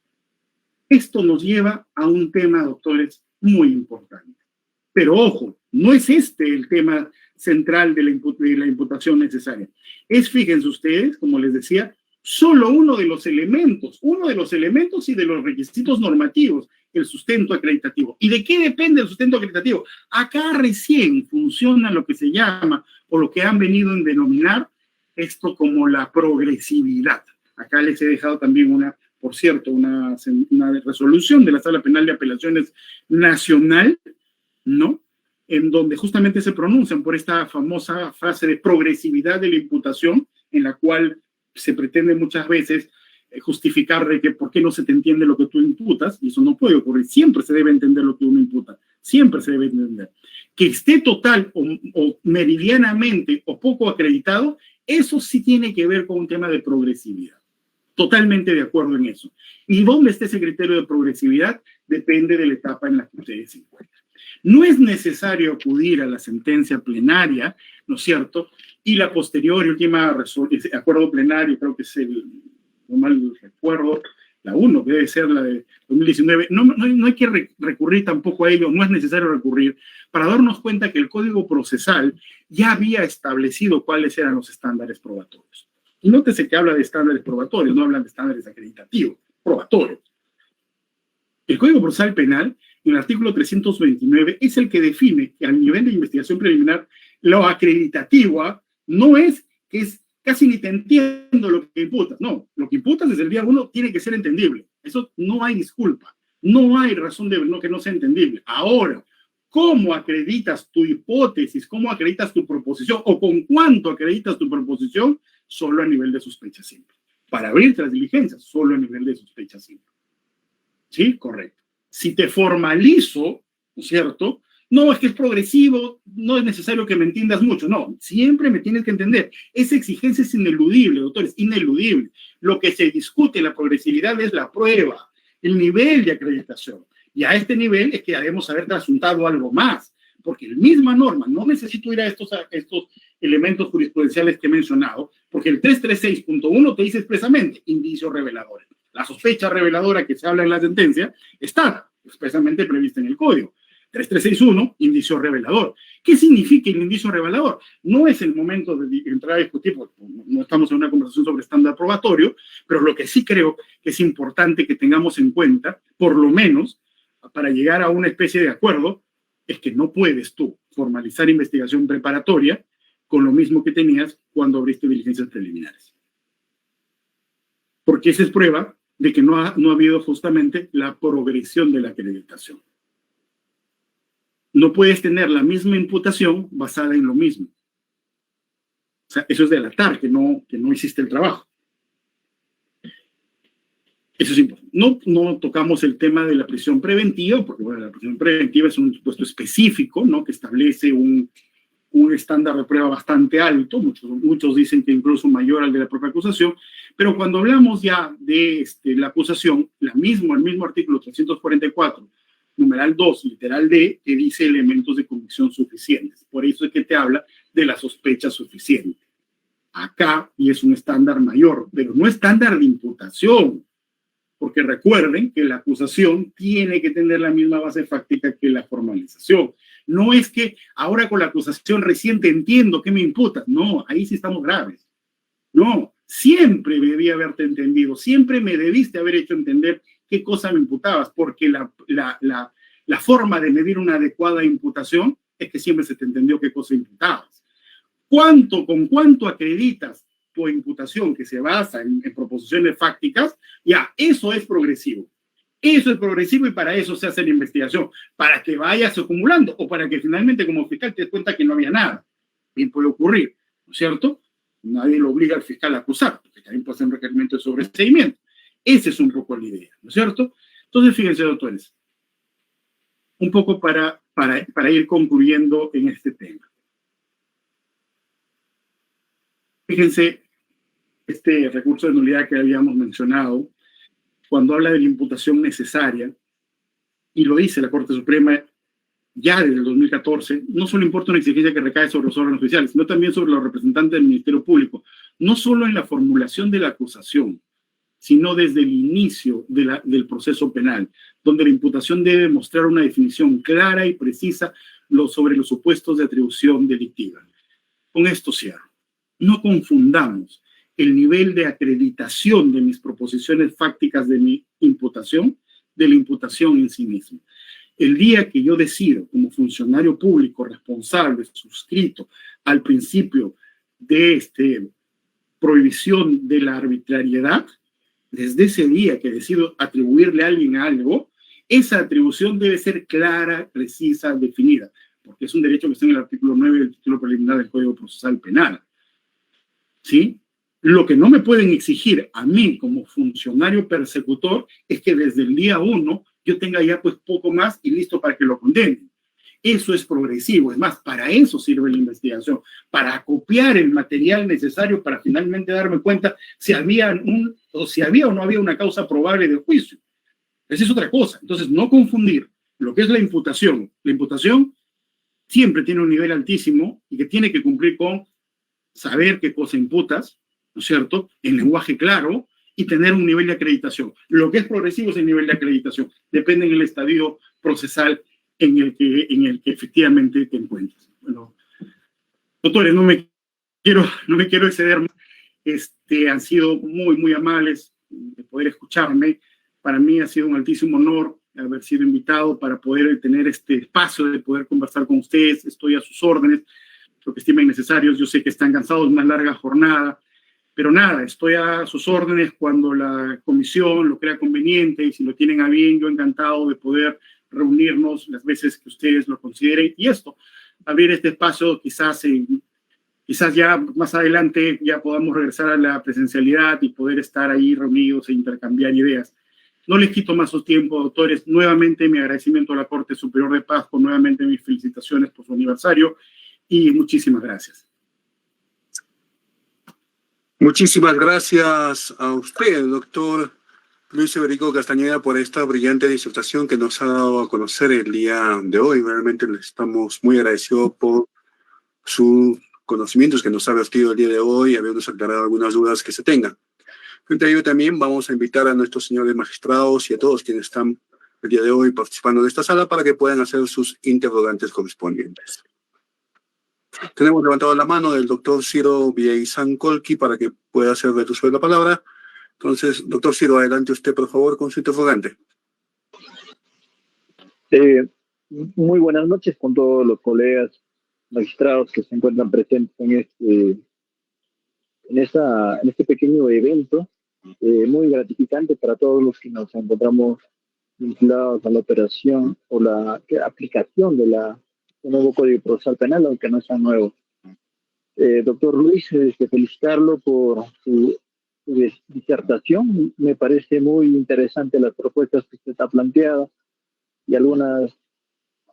Esto nos lleva a un tema, doctores, muy importante. Pero ojo, no es el tema central de la imputación necesaria. Fíjense ustedes, como les decía, solo uno de los elementos y de los requisitos normativos, el sustento acreditativo. ¿Y de qué depende el sustento acreditativo? Acá recién funciona lo que se llama, o lo que han venido a denominar esto como la progresividad. Acá les he dejado también por cierto, una resolución de la Sala Penal de Apelaciones Nacional, ¿no? En donde justamente se pronuncian por esta famosa frase de progresividad de la imputación, en la cual se pretende muchas veces justificar de que por qué no se te entiende lo que tú imputas, y eso no puede ocurrir. Siempre se debe entender lo que uno imputa, siempre se debe entender. Que esté total o meridianamente o poco acreditado, eso sí tiene que ver con un tema de progresividad. Totalmente de acuerdo en eso. ¿Y dónde está ese criterio de progresividad? Depende de la etapa en la que ustedes se encuentran. No es necesario acudir a la sentencia plenaria, ¿no es cierto? Y la posterior y última acuerdo plenario, creo que es no mal recuerdo, la 1, que debe ser la de 2019, no hay que recurrir tampoco a ello, no es necesario recurrir, para darnos cuenta que el Código Procesal ya había establecido cuáles eran los estándares probatorios. Y nótese que habla de estándares probatorios, no hablan de estándares acreditativos, probatorios. El Código Procesal Penal, en el artículo 329, es el que define que al nivel de investigación preliminar, lo acreditativo no es que es casi ni te entiendo lo que imputas. No, lo que imputas desde el día 1 tiene que ser entendible. Eso no hay disculpa. No hay razón de que no sea entendible. Ahora, ¿cómo acreditas tu hipótesis? ¿Cómo acreditas tu proposición? ¿O con cuánto acreditas tu proposición? Solo a nivel de sospecha simple. Para abrir las diligencias, solo a nivel de sospecha simple. ¿Sí? Correcto. Si te formalizo, ¿no es cierto? No, es que es progresivo, no es necesario que me entiendas mucho. No, siempre me tienes que entender. Esa exigencia es ineludible, doctor, es ineludible. Lo que se discute en la progresividad es la prueba, el nivel de acreditación. Y a este nivel es que debemos haber trasuntado algo más, porque la misma norma, no necesito ir a estos elementos jurisprudenciales que he mencionado, porque el 336.1 te dice expresamente indicios reveladores. La sospecha reveladora que se habla en la sentencia está expresamente prevista en el código. 3361, indicio revelador. ¿Qué significa el indicio revelador? No es el momento de entrar a discutir, porque no estamos en una conversación sobre estándar probatorio, pero lo que sí creo que es importante que tengamos en cuenta, por lo menos, para llegar a una especie de acuerdo, es que no puedes tú formalizar investigación preparatoria con lo mismo que tenías cuando abriste diligencias preliminares. Porque esa es prueba de que no ha habido justamente la progresión de la acreditación. No puedes tener la misma imputación basada en lo mismo. O sea, eso es delatar que no hiciste el trabajo. Eso es importante. No tocamos el tema de la prisión preventiva, porque bueno, la prisión preventiva es un supuesto específico, ¿no? Que establece un estándar de prueba bastante alto, muchos dicen que incluso mayor al de la propia acusación, pero cuando hablamos ya de la acusación, el mismo artículo 344, numeral 2, literal D, que dice elementos de convicción suficientes. Por eso es que te habla de la sospecha suficiente. Acá, y es un estándar mayor, pero no estándar de imputación, porque recuerden que la acusación tiene que tener la misma base fáctica que la formalización. No es que ahora con la acusación reciente entiendo que me imputas. No, ahí sí estamos graves. No, siempre debí haberte entendido, siempre me debiste haber hecho entender qué cosa me imputabas, porque la forma de medir una adecuada imputación es que siempre se te entendió qué cosa imputabas. ¿Con cuánto acreditas tu imputación que se basa en proposiciones fácticas? Ya, eso es progresivo. Eso es progresivo y para eso se hace la investigación, para que vayas acumulando o para que finalmente como fiscal te des cuenta que no había nada. Bien puede ocurrir, ¿no es cierto? Nadie lo obliga al fiscal a acusar, porque también puede ser un requerimiento de sobreseimiento. Esa es un poco la idea, ¿no es cierto? Entonces, fíjense, doctores, un poco para ir concluyendo en este tema. Fíjense, este recurso de nulidad que habíamos mencionado, cuando habla de la imputación necesaria, y lo dice la Corte Suprema ya desde el 2014, no solo importa una exigencia que recae sobre los órganos judiciales, sino también sobre los representantes del Ministerio Público, no solo en la formulación de la acusación, sino desde el inicio del proceso penal, donde la imputación debe mostrar una definición clara y precisa sobre los supuestos de atribución delictiva. Con esto cierro. No confundamos el nivel de acreditación de mis proposiciones fácticas de mi imputación de la imputación en sí misma. El día que yo decido, como funcionario público responsable, suscrito al principio de prohibición de la arbitrariedad, desde ese día que decido atribuirle a alguien algo, esa atribución debe ser clara, precisa, definida, porque es un derecho que está en el artículo 9 del título preliminar del Código Procesal Penal. ¿Sí? Lo que no me pueden exigir a mí como funcionario persecutor es que desde el día 1 yo tenga ya pues poco más y listo para que lo condenen. Eso es progresivo, es más, para eso sirve la investigación, para acopiar el material necesario para finalmente darme cuenta si había o no había una causa probable de juicio. Esa es otra cosa. Entonces, no confundir lo que es la imputación. La imputación siempre tiene un nivel altísimo y que tiene que cumplir con saber qué cosa imputas, ¿no es cierto?, en lenguaje claro y tener un nivel de acreditación. Lo que es progresivo es el nivel de acreditación. Depende del estadio procesal en el que efectivamente te encuentres. Bueno, doctores, no me quiero exceder más. Han sido muy amables de poder escucharme. Para mí ha sido un altísimo honor haber sido invitado para poder tener este espacio de poder conversar con ustedes. Estoy a sus órdenes, lo que estimen necesarios. Yo sé que están cansados de una larga jornada, pero nada, estoy a sus órdenes cuando la comisión lo crea conveniente y si lo tienen a bien, yo encantado de poder reunirnos las veces que ustedes lo consideren. Y abrir este espacio quizás ya más adelante ya podamos regresar a la presencialidad y poder estar ahí reunidos e intercambiar ideas. No les quito más su tiempo, doctores. Nuevamente mi agradecimiento a la Corte Superior de Paz, nuevamente mis felicitaciones por su aniversario y muchísimas gracias. Muchísimas gracias a usted, doctor Luis Federico Castañeda, por esta brillante disertación que nos ha dado a conocer el día de hoy. Realmente le estamos muy agradecidos por sus conocimientos que nos ha vertido el día de hoy y habernos aclarado algunas dudas que se tengan. Frente a ello también vamos a invitar a nuestros señores magistrados y a todos quienes están el día de hoy participando de esta sala para que puedan hacer sus interrogantes correspondientes. Tenemos levantado la mano del doctor Ciro Villaizán Colqui para que pueda hacer de uso de la palabra. Entonces, doctor Ciro, adelante usted, por favor, con su interrogante. Muy buenas noches con todos los colegas magistrados que se encuentran presentes en este pequeño evento, muy gratificante para todos los que nos encontramos vinculados a la operación o la aplicación del nuevo Código Procesal Penal, aunque no es tan nuevo. Doctor Luis, felicitarlo por su disertación. Me parece muy interesante las propuestas que usted ha planteado y algunas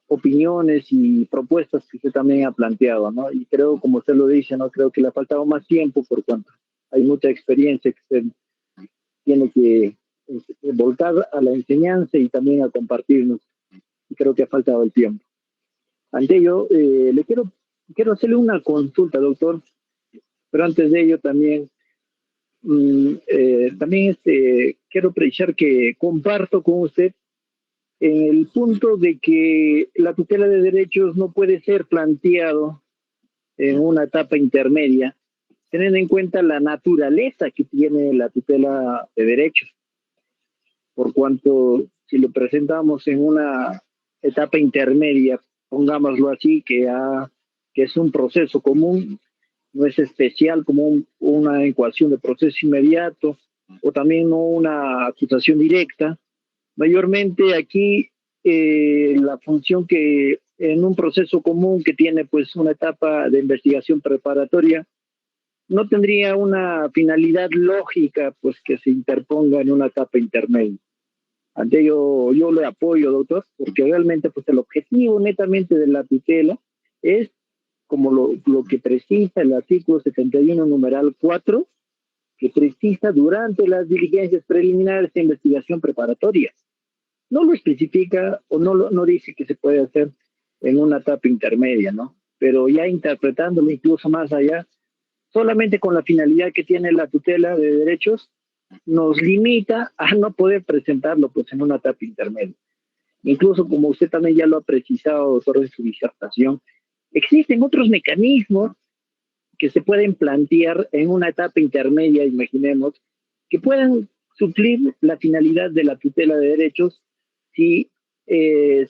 opiniones y propuestas que usted también ha planteado, ¿no? Y creo, como usted lo dice, ¿no? Creo que le ha faltado más tiempo por cuanto hay mucha experiencia que usted tiene que volcar a la enseñanza y también a compartirnos. Y creo que ha faltado el tiempo. Ante ello, le quiero hacerle una consulta, doctor, pero antes de ello también quiero precisar que comparto con usted en el punto de que la tutela de derechos no puede ser planteado en una etapa intermedia, teniendo en cuenta la naturaleza que tiene la tutela de derechos. Por cuanto, si lo presentamos en una etapa intermedia, pongámoslo así, que es un proceso común, no es especial como una ecuación de proceso inmediato, o también no una acusación directa. Mayormente aquí la función que en un proceso común que tiene pues una etapa de investigación preparatoria no tendría una finalidad lógica pues que se interponga en una etapa intermedia. Ante ello yo le apoyo, doctor, porque realmente pues el objetivo netamente de la tutela es como lo que precisa el artículo 71 numeral 4, que precisa durante las diligencias preliminares de investigación preparatoria. No lo especifica o no dice que se puede hacer en una etapa intermedia, ¿no? Pero ya interpretándolo incluso más allá, solamente con la finalidad que tiene la tutela de derechos, nos limita a no poder presentarlo pues en una etapa intermedia. Incluso como usted también ya lo ha precisado, doctor, en su disertación, existen otros mecanismos que se pueden plantear en una etapa intermedia, imaginemos, que puedan suplir la finalidad de la tutela de derechos si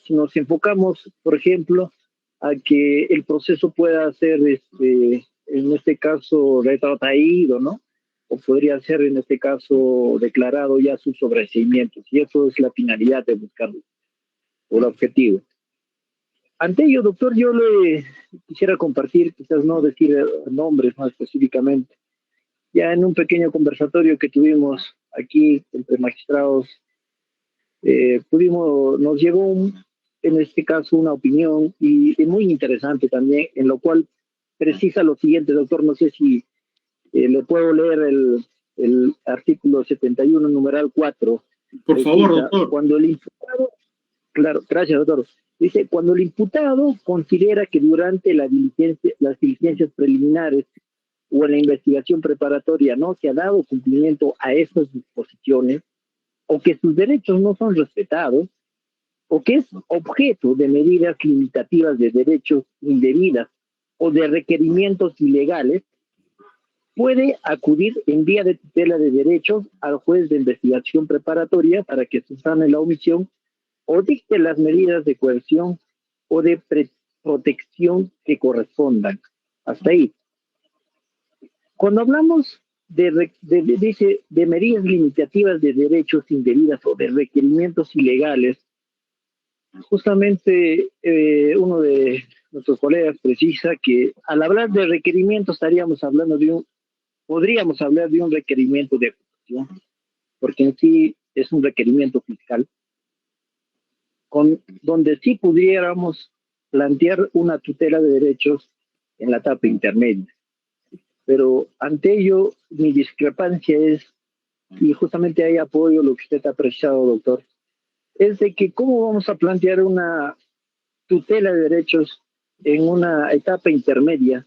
nos enfocamos, por ejemplo, a que el proceso pueda ser, en este caso, retrotraído, ¿no? O podría ser, en este caso, declarado ya sus sobreseimientos. Y eso es la finalidad de buscarlo, o el objetivo. Ante ello, doctor, yo le quisiera compartir, quizás no decir nombres más específicamente, ya en un pequeño conversatorio que tuvimos aquí entre magistrados, nos llegó en este caso una opinión y muy interesante también, en lo cual precisa lo siguiente, doctor, no sé si le puedo leer el artículo 71, numeral 4. Por favor, doctor. Cuando el imputado, claro, gracias, doctor. Dice, cuando el imputado considera que durante las diligencias preliminares o en la investigación preparatoria no se ha dado cumplimiento a esas disposiciones, o que sus derechos no son respetados, o que es objeto de medidas limitativas de derechos indebidas o de requerimientos ilegales, puede acudir en vía de tutela de derechos al juez de investigación preparatoria para que subsane la omisión o dicte las medidas de coerción o de protección que correspondan. Hasta ahí. Cuando hablamos de medidas limitativas de derechos indebidas o de requerimientos ilegales, justamente uno de nuestros colegas precisa que al hablar de requerimientos podríamos hablar de un requerimiento de acusación, porque en sí es un requerimiento fiscal, donde sí pudiéramos plantear una tutela de derechos en la etapa intermedia. Pero ante ello, mi discrepancia es, y justamente ahí apoyo lo que usted ha apreciado, doctor, es de que cómo vamos a plantear una tutela de derechos en una etapa intermedia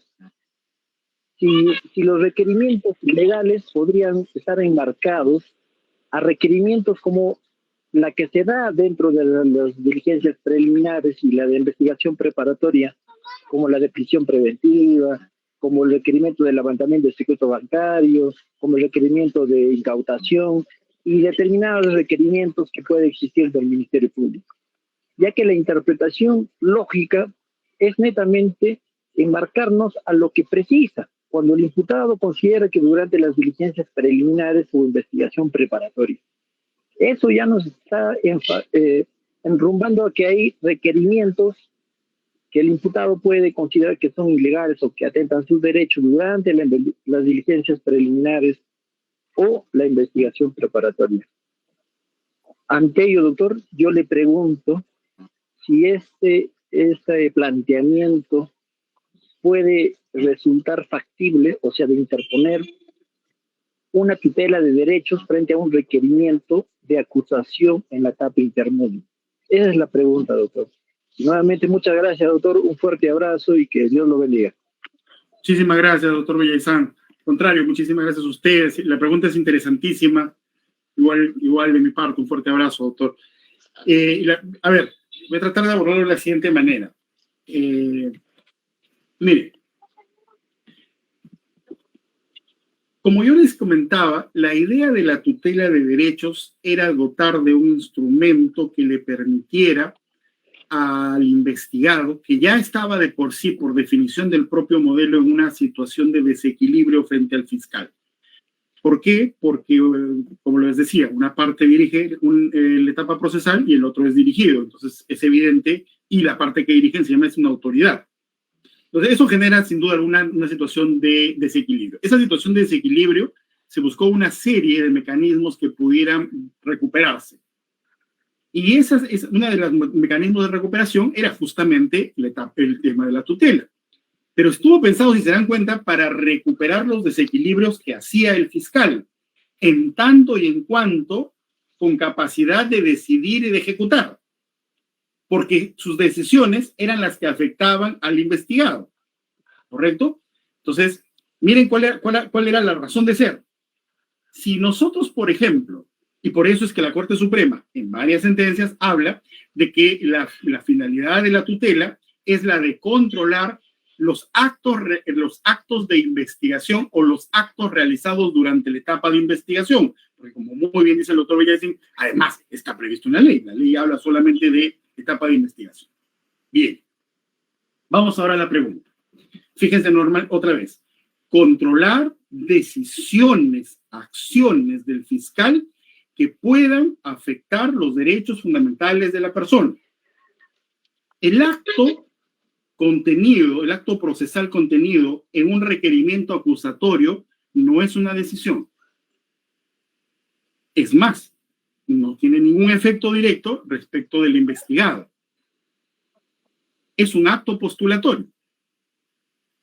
si los requerimientos legales podrían estar enmarcados a requerimientos como la que se da dentro de las diligencias preliminares y la de investigación preparatoria, como la de prisión preventiva, como el requerimiento de levantamiento de secreto bancario, como el requerimiento de incautación y determinados requerimientos que puede existir del Ministerio Público, ya que la interpretación lógica es netamente enmarcarnos a lo que precisa, cuando el imputado considera que durante las diligencias preliminares o investigación preparatoria. Eso ya nos está enrumbando a que hay requerimientos que el imputado puede considerar que son ilegales o que atentan sus derechos durante las diligencias preliminares o la investigación preparatoria. Ante ello, doctor, yo le pregunto si este planteamiento puede resultar factible, o sea, de interponer una tutela de derechos frente a un requerimiento de acusación en la etapa intermedia. Esa es la pregunta, doctor. Y nuevamente, muchas gracias, doctor. Un fuerte abrazo y que Dios lo bendiga. Muchísimas gracias, doctor Villaysán. Al contrario, muchísimas gracias a ustedes. La pregunta es interesantísima. Igual de mi parte, un fuerte abrazo, doctor. A ver, voy a tratar de abordarlo de la siguiente manera. Mire, como yo les comentaba, la idea de la tutela de derechos era dotar de un instrumento que le permitiera al investigado, que ya estaba de por sí, por definición del propio modelo, en una situación de desequilibrio frente al fiscal. ¿Por qué? Porque, como les decía, una parte dirige la etapa procesal y el otro es dirigido. Entonces, es evidente, y la parte que dirige encima es una autoridad. Entonces, eso genera, sin duda alguna, una situación de desequilibrio. Esa situación de desequilibrio se buscó una serie de mecanismos que pudieran recuperarse. Y una de los mecanismos de recuperación era justamente el tema de la tutela. Pero estuvo pensado, si se dan cuenta, para recuperar los desequilibrios que hacía el fiscal, en tanto y en cuanto con capacidad de decidir y de ejecutar, porque sus decisiones eran las que afectaban al investigado, ¿correcto? Entonces, miren cuál era la razón de ser. Si nosotros, por ejemplo, y por eso es que la Corte Suprema, en varias sentencias, habla de que la finalidad de la tutela es la de controlar los actos de investigación o los actos realizados durante la etapa de investigación. Porque como muy bien dice el doctor Villaysán, además está previsto en la ley. La ley habla solamente de etapa de investigación. Bien. Vamos ahora a la pregunta. Fíjense, otra vez. Controlar decisiones, acciones del fiscal que puedan afectar los derechos fundamentales de la persona. El acto procesal contenido en un requerimiento acusatorio no es una decisión. Es más, no tiene ningún efecto directo respecto del investigado. Es un acto postulatorio.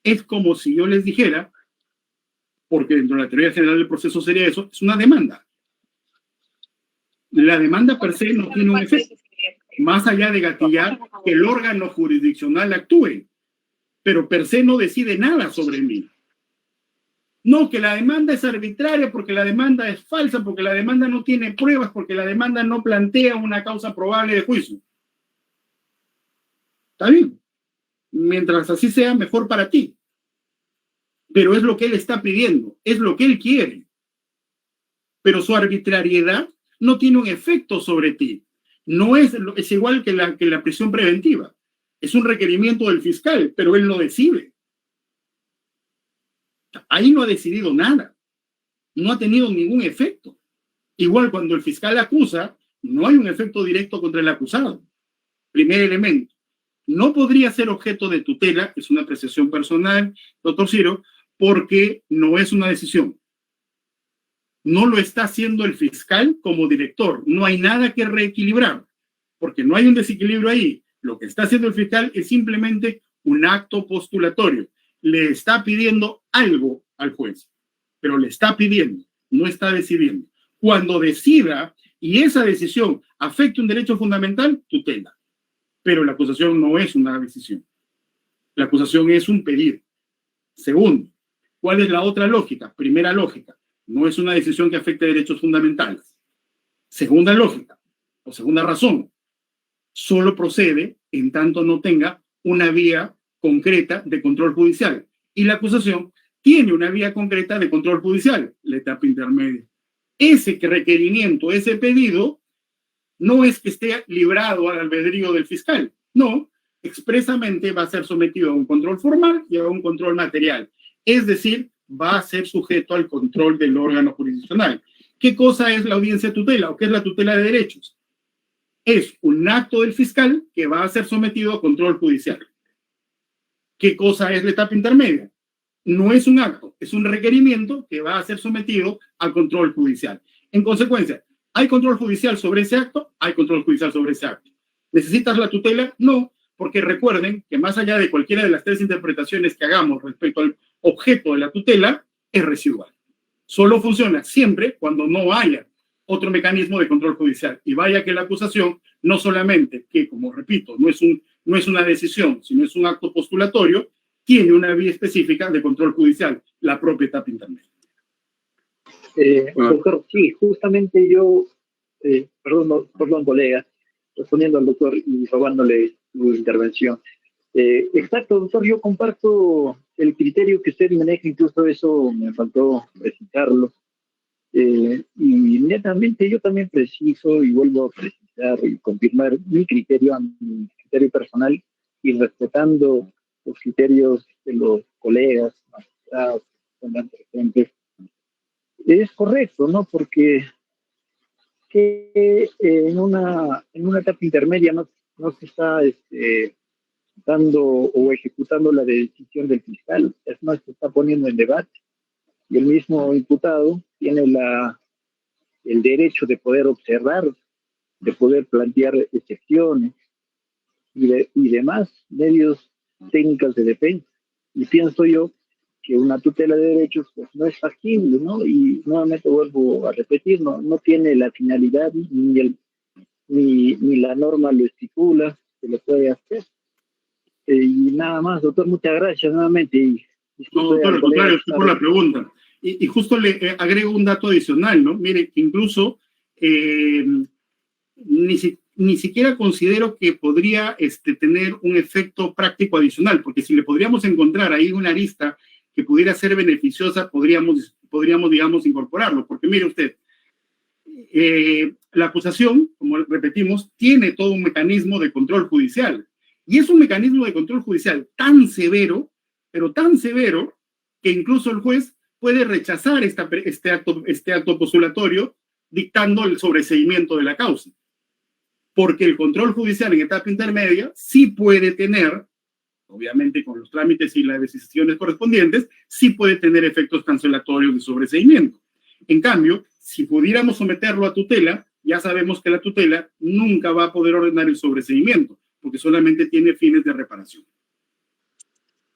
Es como si yo les dijera, porque dentro de la teoría general del proceso sería eso, es una demanda. La demanda per se no tiene un efecto, más allá de gatillar que el órgano jurisdiccional actúe, pero per se no decide nada sobre mí. No, que la demanda es arbitraria porque la demanda es falsa, porque la demanda no tiene pruebas, porque la demanda no plantea una causa probable de juicio. Está bien. Mientras así sea, mejor para ti. Pero es lo que él está pidiendo, es lo que él quiere. Pero su arbitrariedad no tiene un efecto sobre ti. No es igual que la prisión preventiva. Es un requerimiento del fiscal, pero él no decide. Ahí no ha decidido nada. No ha tenido ningún efecto. Igual cuando el fiscal acusa, no hay un efecto directo contra el acusado. Primer elemento. No podría ser objeto de tutela, es una apreciación personal, doctor Ciro, porque no es una decisión. No lo está haciendo el fiscal como director. No hay nada que reequilibrar, porque no hay un desequilibrio ahí. Lo que está haciendo el fiscal es simplemente un acto postulatorio. Le está pidiendo algo al juez, pero le está pidiendo, no está decidiendo. Cuando decida y esa decisión afecte un derecho fundamental, tutela. Pero la acusación no es una decisión. La acusación es un pedido. Segundo, ¿cuál es la otra lógica? Primera lógica, no es una decisión que afecte derechos fundamentales. Segunda lógica, o segunda razón, solo procede en tanto no tenga una vía concreta de control judicial. Y la acusación tiene una vía concreta de control judicial, la etapa intermedia. Ese requerimiento, ese pedido, no es que esté librado al albedrío del fiscal. No, expresamente va a ser sometido a un control formal y a un control material. Es decir, va a ser sujeto al control del órgano jurisdiccional. ¿Qué cosa es la audiencia de tutela o qué es la tutela de derechos? Es un acto del fiscal que va a ser sometido a control judicial. ¿Qué cosa es la etapa intermedia? No es un acto, es un requerimiento que va a ser sometido a control judicial. En consecuencia, ¿hay control judicial sobre ese acto? Hay control judicial sobre ese acto. ¿Necesitas la tutela? No, porque recuerden que más allá de cualquiera de las tres interpretaciones que hagamos respecto al objeto de la tutela, es residual. Solo funciona siempre cuando no haya otro mecanismo de control judicial. Y vaya que la acusación, no solamente que, como repito, no es una decisión, sino es un acto postulatorio, tiene una vía específica de control judicial, la propia etapa intermedia. Doctor, sí, justamente yo, perdón, colega, respondiendo al doctor y robándole su intervención. Exacto, doctor, yo comparto el criterio que usted maneja, incluso eso me faltó precisarlo. Y netamente yo también preciso y vuelvo a precisar y confirmar mi criterio personal y respetando los criterios de los colegas, magistrados, presentes. Es correcto, ¿no? Porque en una etapa intermedia no se está dando o ejecutando la decisión del fiscal, es más, se está poniendo en debate. Y el mismo imputado tiene el derecho de poder observar, de poder plantear excepciones y demás medios técnicas de defensa. Y pienso yo que una tutela de derechos pues no es factible, ¿no? Y nuevamente vuelvo a repetir, no tiene la finalidad ni la norma lo estipula, se lo puede hacer. Y nada más, doctor, muchas gracias nuevamente. No, doctor, al contrario, estoy por la pregunta. Y justo le agrego un dato adicional, ¿no? Mire, incluso ni siquiera considero que podría tener un efecto práctico adicional, porque si le podríamos encontrar ahí una arista que pudiera ser beneficiosa, podríamos digamos, incorporarlo. Porque mire usted, la acusación, como repetimos, tiene todo un mecanismo de control judicial. Y es un mecanismo de control judicial tan severo, pero tan severo, que incluso el juez puede rechazar este acto postulatorio dictando el sobreseimiento de la causa. Porque el control judicial en etapa intermedia sí puede tener, obviamente con los trámites y las decisiones correspondientes, sí puede tener efectos cancelatorios de sobreseimiento. En cambio, si pudiéramos someterlo a tutela, ya sabemos que la tutela nunca va a poder ordenar el sobreseimiento, porque solamente tiene fines de reparación.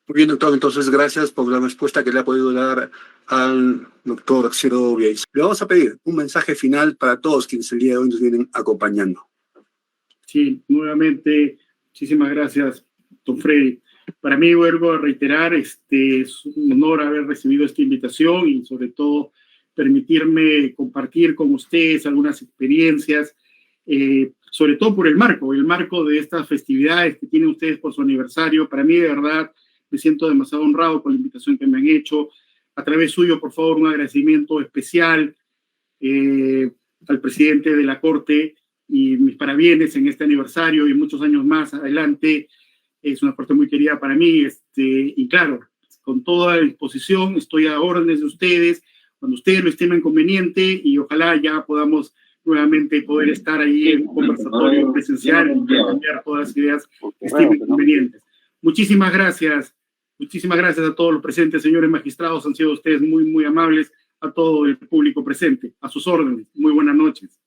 Muy bien, doctor. Entonces, gracias por la respuesta que le ha podido dar al doctor Ciro Biais. Le vamos a pedir un mensaje final para todos quienes el día de hoy nos vienen acompañando. Sí, nuevamente, muchísimas gracias, don Freddy. Para mí, vuelvo a reiterar, es un honor haber recibido esta invitación y sobre todo permitirme compartir con ustedes algunas experiencias, sobre todo por el marco de estas festividades que tienen ustedes por su aniversario. Para mí, de verdad, me siento demasiado honrado con la invitación que me han hecho. A través suyo, por favor, un agradecimiento especial al presidente de la Corte y mis parabienes en este aniversario y muchos años más adelante. Es una Corte muy querida para mí, y claro, con toda disposición, estoy a órdenes de ustedes, cuando ustedes lo estimen conveniente, y ojalá ya podamos nuevamente poder estar ahí en un conversatorio presencial y cambiar todas las ideas que estimen convenientes. Muchísimas gracias a todos los presentes, señores magistrados, han sido ustedes muy, muy amables, a todo el público presente, a sus órdenes. Muy buenas noches.